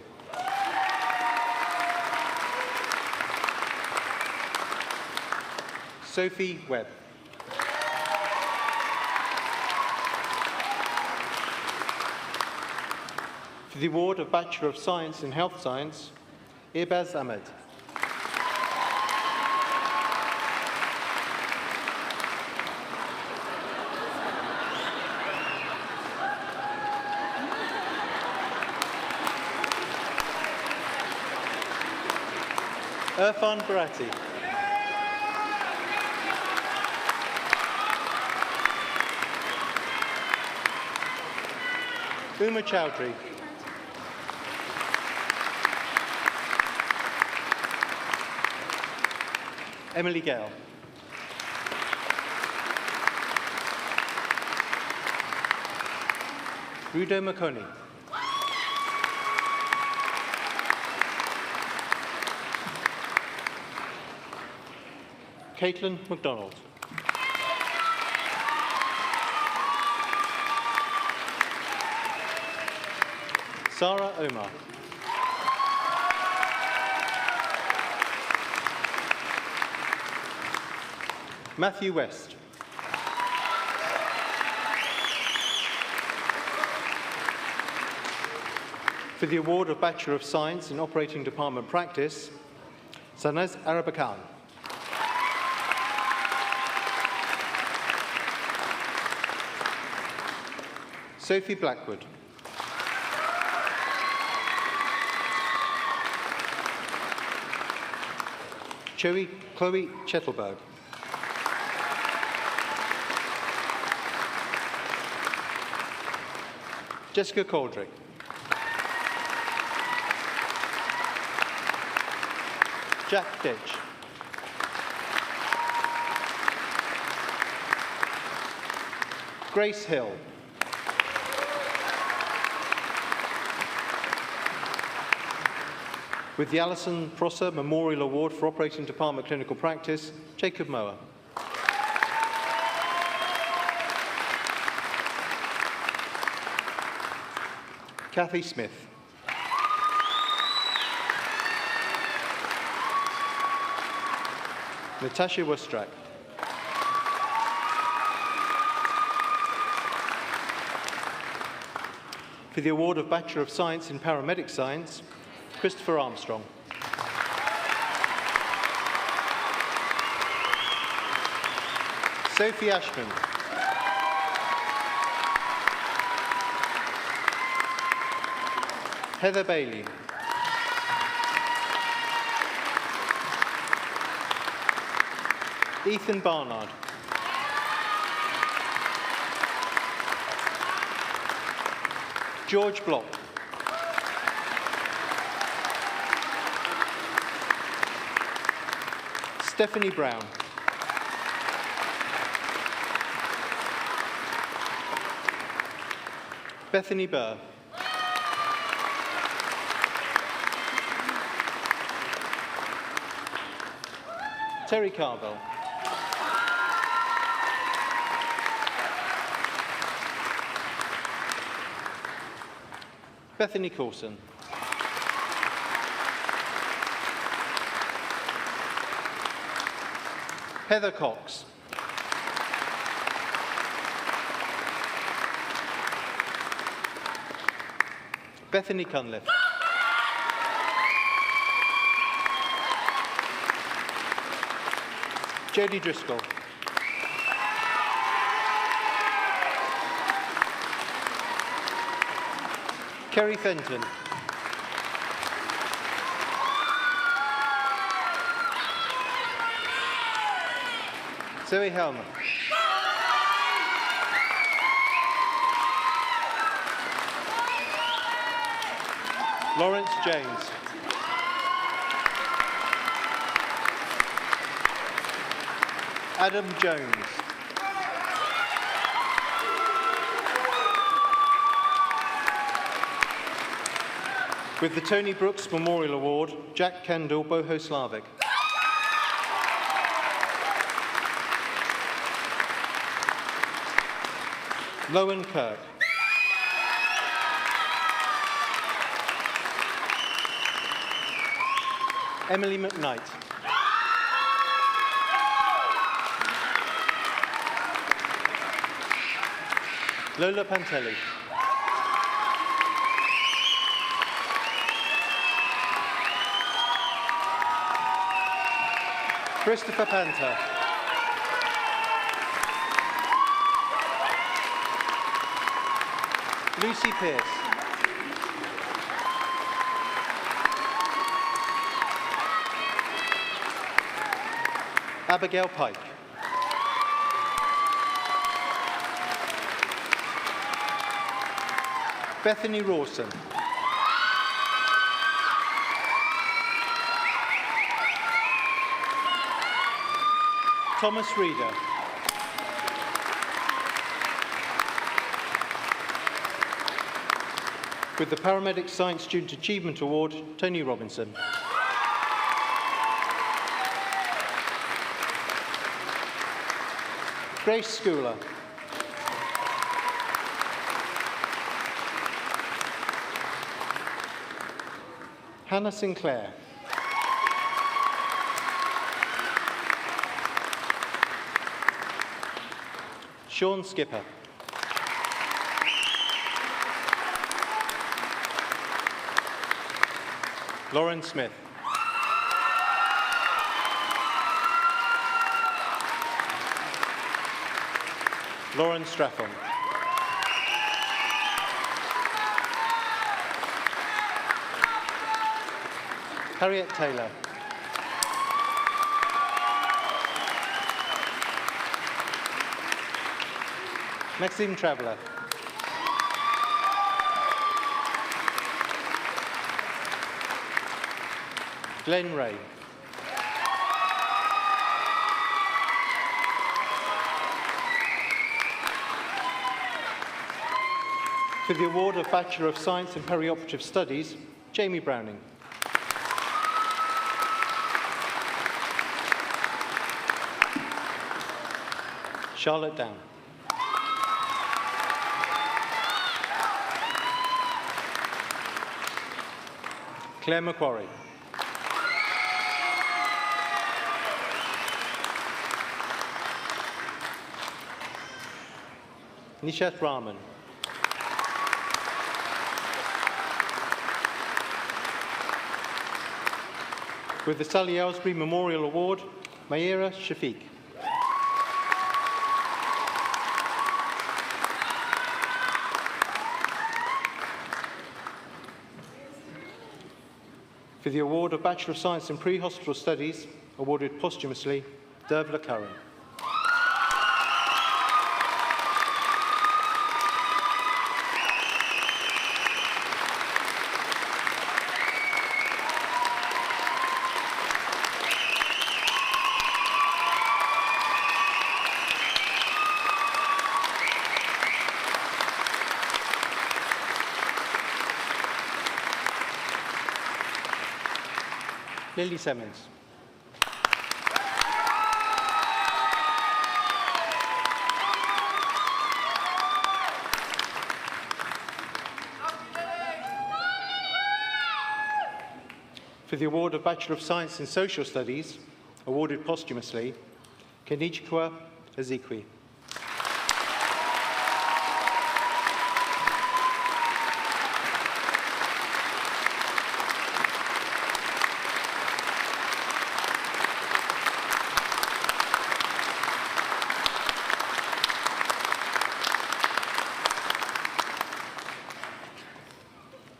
Sophie Webb. For the award of Bachelor of Science in Health Science, Ibaz Ahmed. Irfan Barati. Uma Chowdhury. Emily Gale. Rudo Makoni. Caitlin MacDonald. Sarah Omar. Matthew West. For the award of Bachelor of Science in Operating Department Practice, Sanaz Arabakan. Sophie Blackwood. Chloe Chettelberg. Jessica Coldrick. Jack Ditch. Grace Hill. With the Alison Prosser Memorial Award for Operating Department Clinical Practice, Jacob Mower. Kathy Smith. Natasha Wostrak. For the award of Bachelor of Science in Paramedic Science, Christopher Armstrong. Sophie Ashman. Heather Bailey. Ethan Barnard. George Block. Stephanie Brown. Bethany Burr. Terry Carvell. Bethany Coulson. Heather Cox. Bethany Cunliffe. Jodie Driscoll. Kerry Fenton. Zoe Helmer. Lawrence James. Adam Jones. With the Tony Brooks Memorial Award, Jack Kendall, Bohoslavik. Lowen Kirk. Emily McKnight. Lola Pantelli. Christopher Panther. Lucy Pearce. Abigail Pike. Bethany Rawson. Thomas Reeder. With the Paramedic Science Student Achievement Award, Tony Robinson. Grace Schooler. Hannah Sinclair. Sean Skipper. Lauren Smith. Lauren Stratham. Harriet Taylor. Maxime Traveller. Glenn Ray. For the award of Bachelor of Science in Perioperative Studies, Jamie Browning. Charlotte Down. Claire Macquarie. Nishat Rahman. With the Sally Aylesbury Memorial Award, Mayira Shafiq. For the award of Bachelor of Science in Pre-Hospital Studies, awarded posthumously, Dervla Curran. Lily Simmons. For the award of Bachelor of Science in Social Studies, awarded posthumously, Kenichikwa Ezekwe.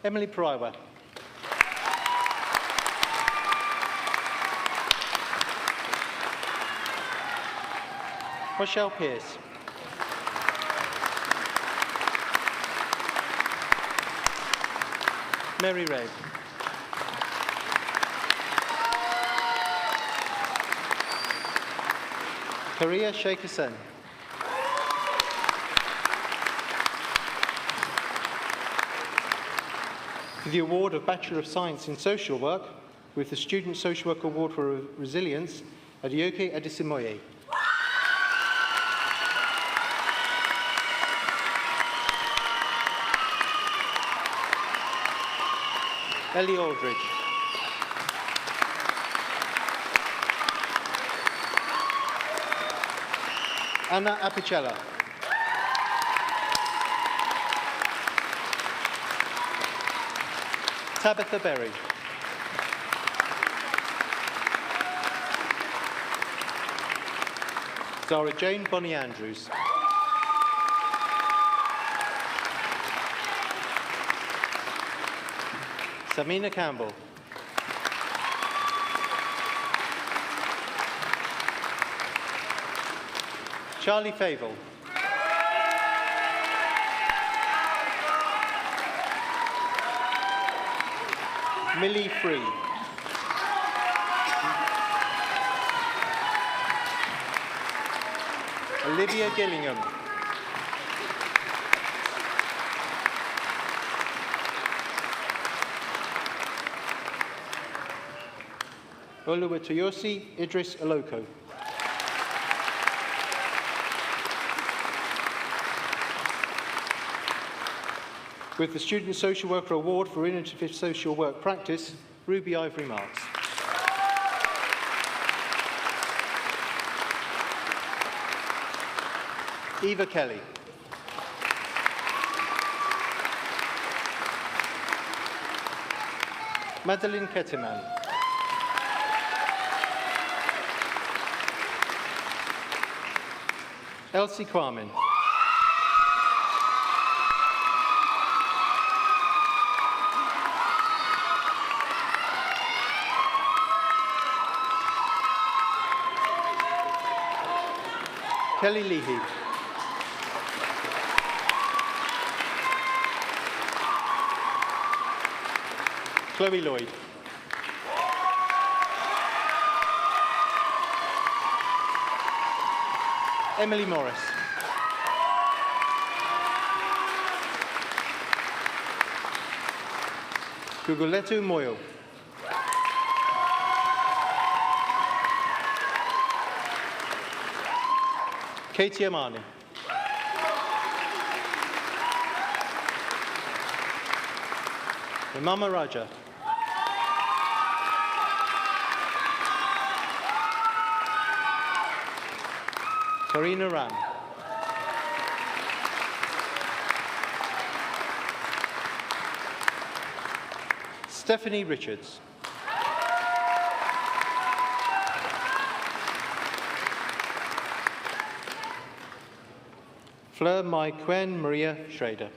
Emily Pariwa. Rochelle Pierce. Mary Ray. Karia Sheikh Hassan. For the award of Bachelor of Science in Social Work, with the Student Social Work Award for Resilience, Adioke Adesimoye. Ellie Aldridge. Anna Apicella. Tabitha Berry. Zara Jane Bonnie Andrews. Samina Campbell. Charlie Favell. Millie Free. Olivia Gillingham. Oluwatoyosi Idris Oloko. With the Student Social Worker Award for Innovative Social Work Practice, Ruby Ivory Marks. Eva Kelly. Madeline Ketterman. Elsie Kwamin. Kelly Leahy. Chloe Lloyd. Emily Morris. Guguletu Moyo. Katie Amani. Imama Raja. Karina Ram. Stephanie Richards. Fleur Mai Quen Maria Schrader.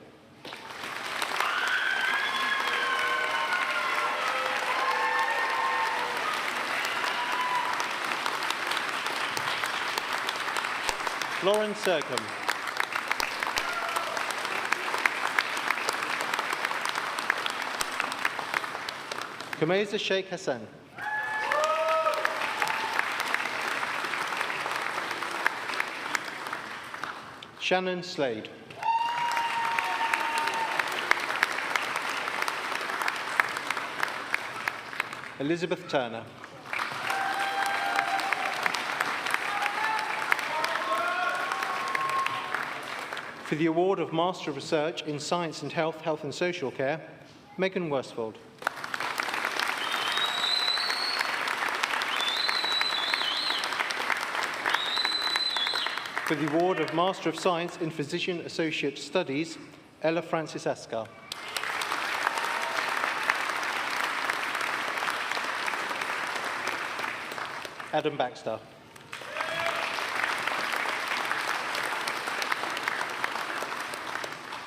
Lauren Sercombe. Kameza Sheikh Hassan. Shannon Slade. Elizabeth Turner. For the award of Master of Research in Science and Health, Health and Social Care, Megan Worsfold. For the award of Master of Science in Physician Associate Studies, Ella Francis Askar. Adam Baxter.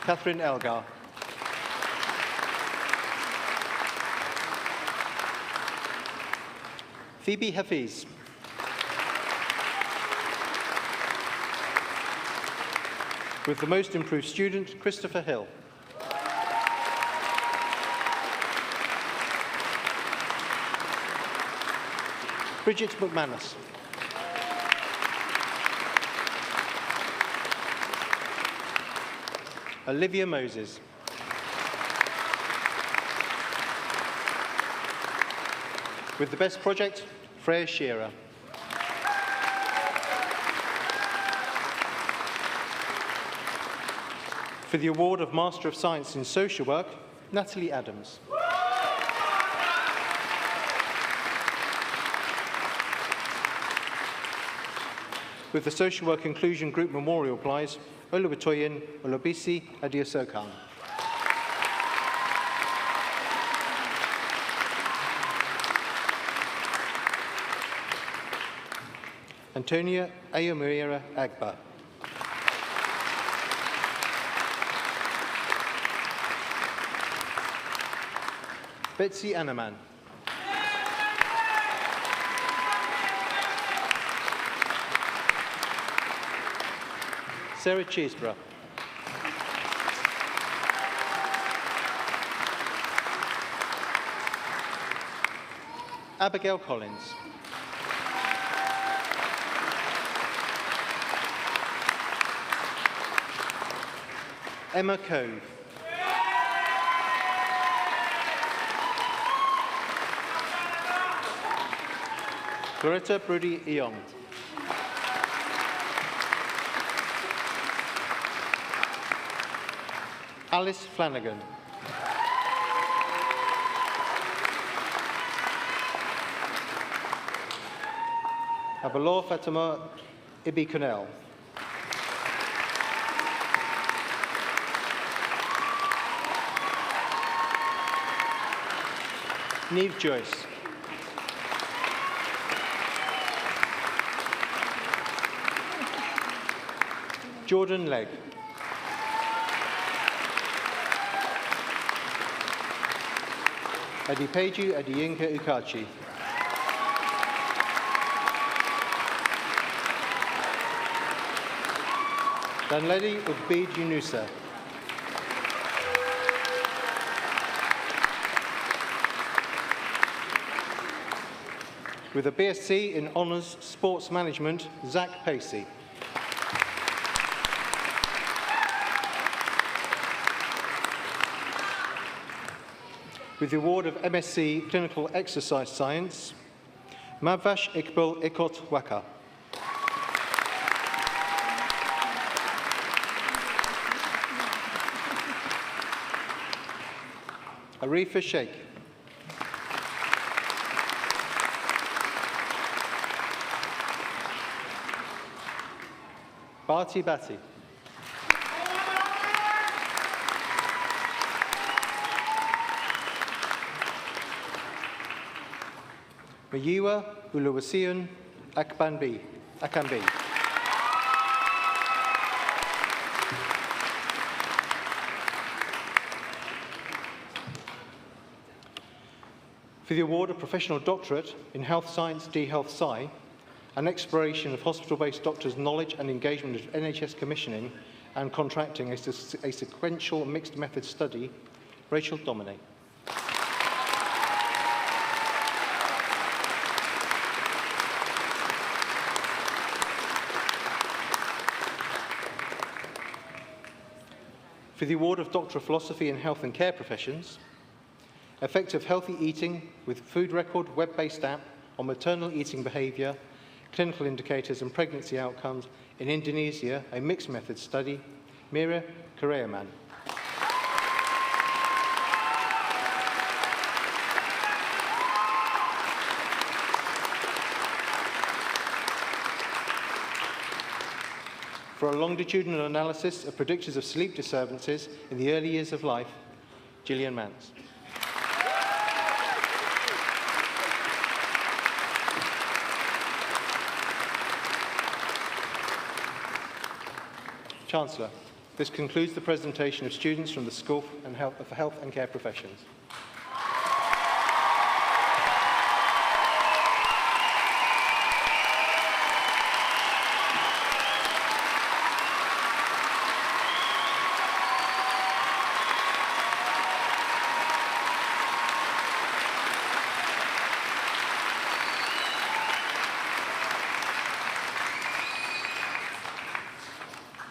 Catherine Elgar. Phoebe Hafiz. With the most improved student, Christopher Hill. Bridget McManus. Olivia Moses. With the best project, Freya Shearer. For the award of Master of Science in Social Work, Natalie Adams. With the Social Work Inclusion Group Memorial Prize, Oluwatoyin Olobisi Adiosokan. Antonia Ayomira Agba. Betsy Annaman. Sarah Cheeseborough. Abigail Collins. Emma Cove. Loretta Brody Eong. Alice Flanagan. Abalor Fatima Ibi Connell. Neve Joyce. Jordan Legg. Adepeju Adeyinka Ukachi. Danledi Ugbid Yunusa. With a BSc in Honours Sports Management, Zach Pacey. With the award of MSc Clinical Exercise Science, Mabvash Iqbal Ikot Waka. Arifa Sheikh. Bharti Bhatti. Mayiwa Uluwasiun Akambi. For the award of Professional Doctorate in Health Science, D-Health Sci, an exploration of hospital-based doctors' knowledge and engagement of NHS commissioning and contracting, a sequential mixed method study, Rachel Domine. For the award of Doctor of Philosophy in Health and Care Professions, effective healthy eating with food record web-based app on maternal eating behaviour, clinical indicators and pregnancy outcomes in Indonesia, a mixed method study, Mira Koreaman. For a longitudinal analysis of predictors of sleep disturbances in the early years of life, Gillian Mance. Chancellor, this concludes the presentation of students from the School for Health and Care Professions.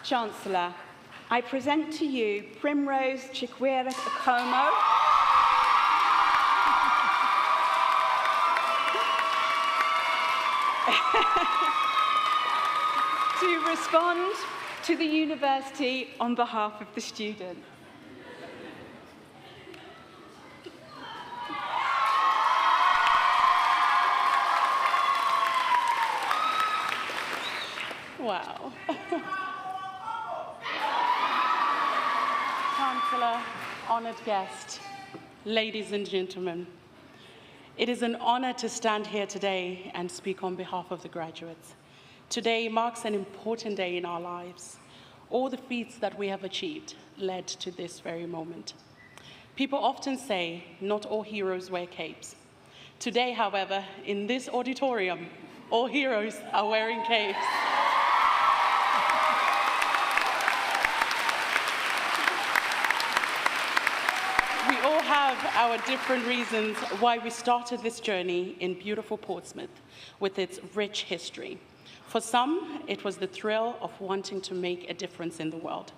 Chancellor, I present to you Primrose Chikwera Akomo, to respond to the University on behalf of the students. Wow. Chancellor, honoured guest, ladies and gentlemen, it is an honour to stand here today and speak on behalf of the graduates. Today marks an important day in our lives. All the feats that we have achieved led to this very moment. People often say not all heroes wear capes. Today, however, in this auditorium, all heroes are wearing capes. We all have our different reasons why we started this journey in beautiful Portsmouth with its rich history. For some, it was the thrill of wanting to make a difference in the world.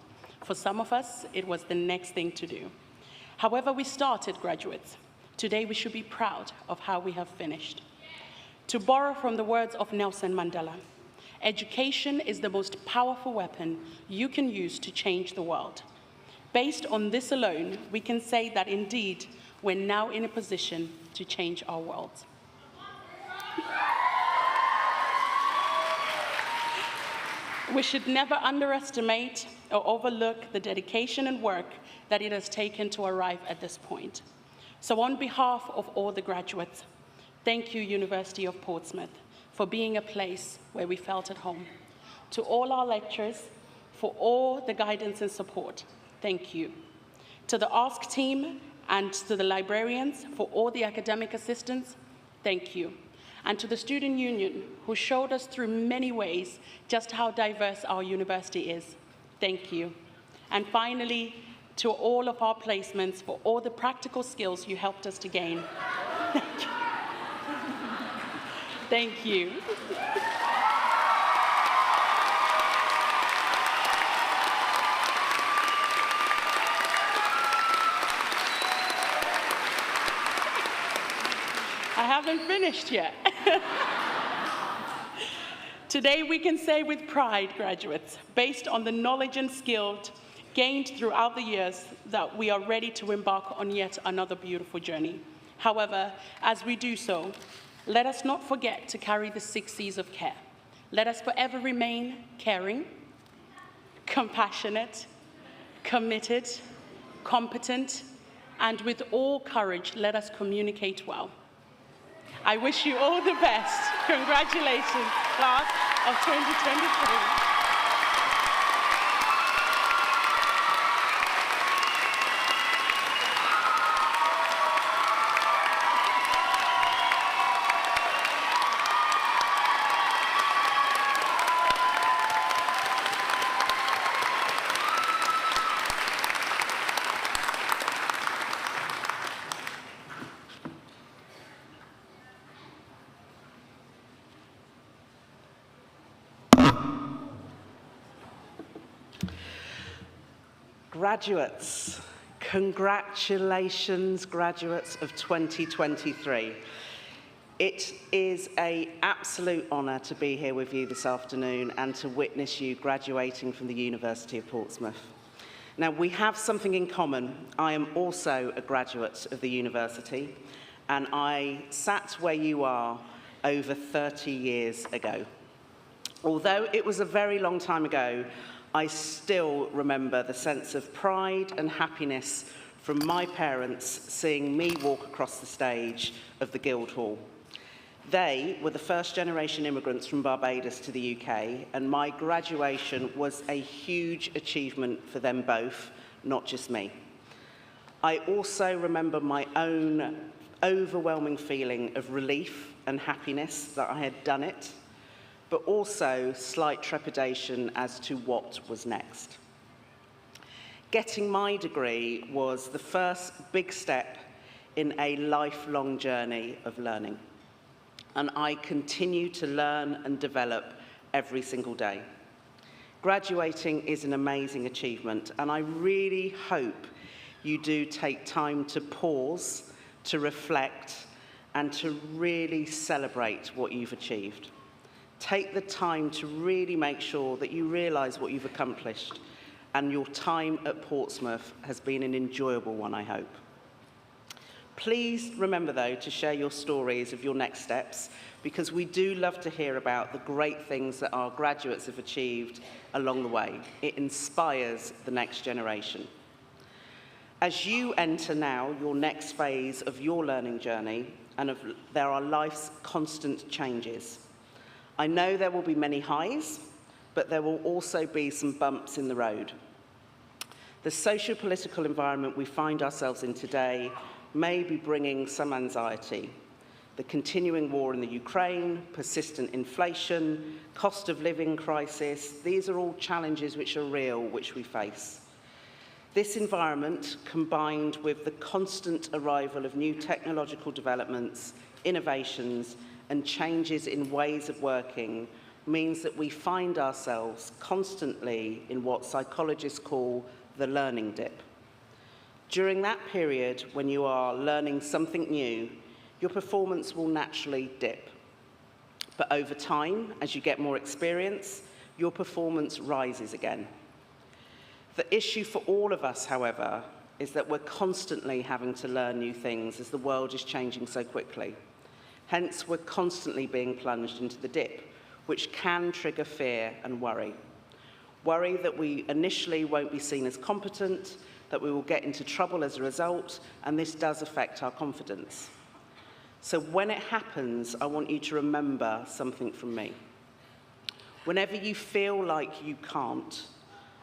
For some of us, it was the next thing to do. However we started, graduates, today we should be proud of how we have finished. To borrow from the words of Nelson Mandela, education is the most powerful weapon you can use to change the world. Based on this alone, we can say that indeed, we're now in a position to change our world. We should never underestimate or overlook the dedication and work that it has taken to arrive at this point. So on behalf of all the graduates, thank you, University of Portsmouth, for being a place where we felt at home. To all our lecturers, for all the guidance and support, thank you. To the ASK team and to the librarians for all the academic assistance, thank you. And to the Student Union, who showed us through many ways just how diverse our university is, thank you. And finally, to all of our placements for all the practical skills you helped us to gain, thank you. Thank you. I haven't finished yet. Today we can say with pride, graduates, based on the knowledge and skills gained throughout the years, that we are ready to embark on yet another beautiful journey. However, as we do so, let us not forget to carry the 6 C's of care. Let us forever remain caring, compassionate, committed, competent, and with all courage, let us communicate well. I wish you all the best. Congratulations, class of 2023. Graduates, congratulations, graduates of 2023. It is an absolute honour to be here with you this afternoon and to witness you graduating from the University of Portsmouth. Now, we have something in common. I am also a graduate of the university, and I sat where you are over 30 years ago. Although it was a very long time ago, I still remember the sense of pride and happiness from my parents seeing me walk across the stage of the Guildhall. They were the first-generation immigrants from Barbados to the UK, and my graduation was a huge achievement for them both, not just me. I also remember my own overwhelming feeling of relief and happiness that I had done it, but also slight trepidation as to what was next. Getting my degree was the first big step in a lifelong journey of learning, and I continue to learn and develop every single day. Graduating is an amazing achievement, and I really hope you do take time to pause, to reflect, and to really celebrate what you've achieved. Take the time to really make sure that you realise what you've accomplished, and your time at Portsmouth has been an enjoyable one, I hope. Please remember, though, to share your stories of your next steps, because we do love to hear about the great things that our graduates have achieved along the way. It inspires the next generation. As you enter now your next phase of your learning journey, and there are life's constant changes. I know there will be many highs, but there will also be some bumps in the road. The socio-political environment we find ourselves in today may be bringing some anxiety. The continuing war in the Ukraine, persistent inflation, cost of living crisis, these are all challenges which are real, which we face. This environment, combined with the constant arrival of new technological developments, innovations, and changes in ways of working, means that we find ourselves constantly in what psychologists call the learning dip. During that period, when you are learning something new, your performance will naturally dip. But over time, as you get more experience, your performance rises again. The issue for all of us, however, is that we're constantly having to learn new things as the world is changing so quickly. Hence, we're constantly being plunged into the dip, which can trigger fear and worry. Worry that we initially won't be seen as competent, that we will get into trouble as a result, and this does affect our confidence. So when it happens, I want you to remember something from me. Whenever you feel like you can't,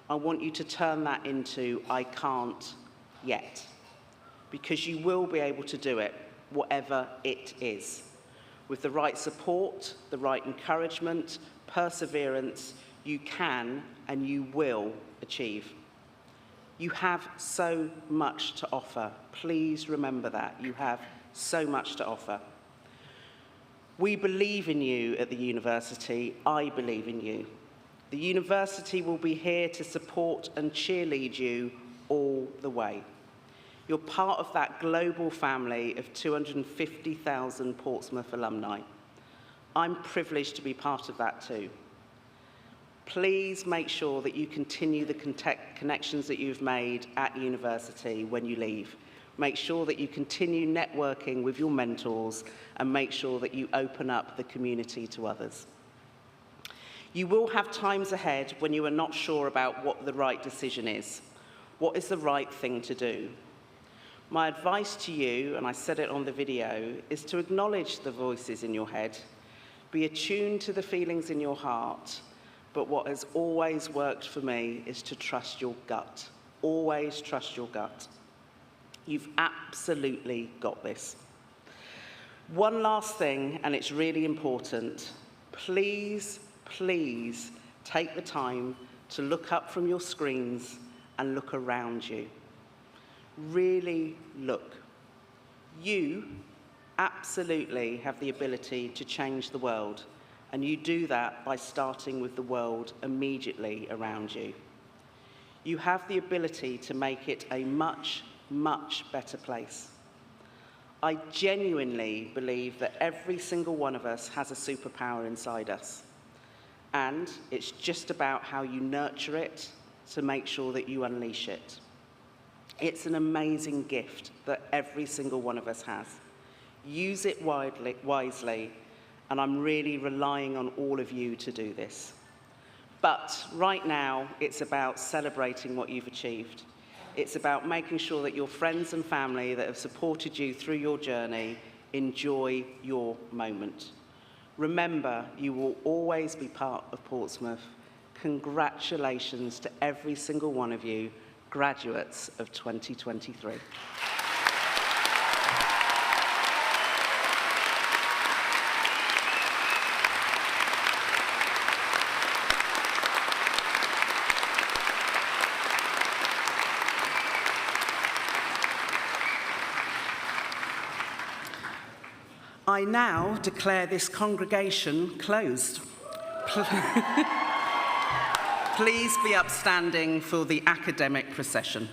I want you to turn that into I can't yet, because you will be able to do it, whatever it is. With the right support, the right encouragement, perseverance, you can and you will achieve. You have so much to offer. Please remember that. You have so much to offer. We believe in you at the university. I believe in you. The university will be here to support and cheerlead you all the way. You're part of that global family of 250,000 Portsmouth alumni. I'm privileged to be part of that too. Please make sure that you continue the connections that you've made at university when you leave. Make sure that you continue networking with your mentors, and make sure that you open up the community to others. You will have times ahead when you are not sure about what the right decision is. What is the right thing to do? My advice to you, and I said it on the video, is to acknowledge the voices in your head, be attuned to the feelings in your heart, but what has always worked for me is to trust your gut. Always trust your gut. You've absolutely got this. One last thing, and it's really important. Please, please take the time to look up from your screens and look around you. Really look. You absolutely have the ability to change the world, and you do that by starting with the world immediately around you. You have the ability to make it a much, much better place. I genuinely believe that every single one of us has a superpower inside us. And it's just about how you nurture it to make sure that you unleash it. It's an amazing gift that every single one of us has. Use it wisely, and I'm really relying on all of you to do this. But right now, it's about celebrating what you've achieved. It's about making sure that your friends and family that have supported you through your journey enjoy your moment. Remember, you will always be part of Portsmouth. Congratulations to every single one of you, graduates of 2023. I now declare this congregation closed. Please be upstanding for the academic procession.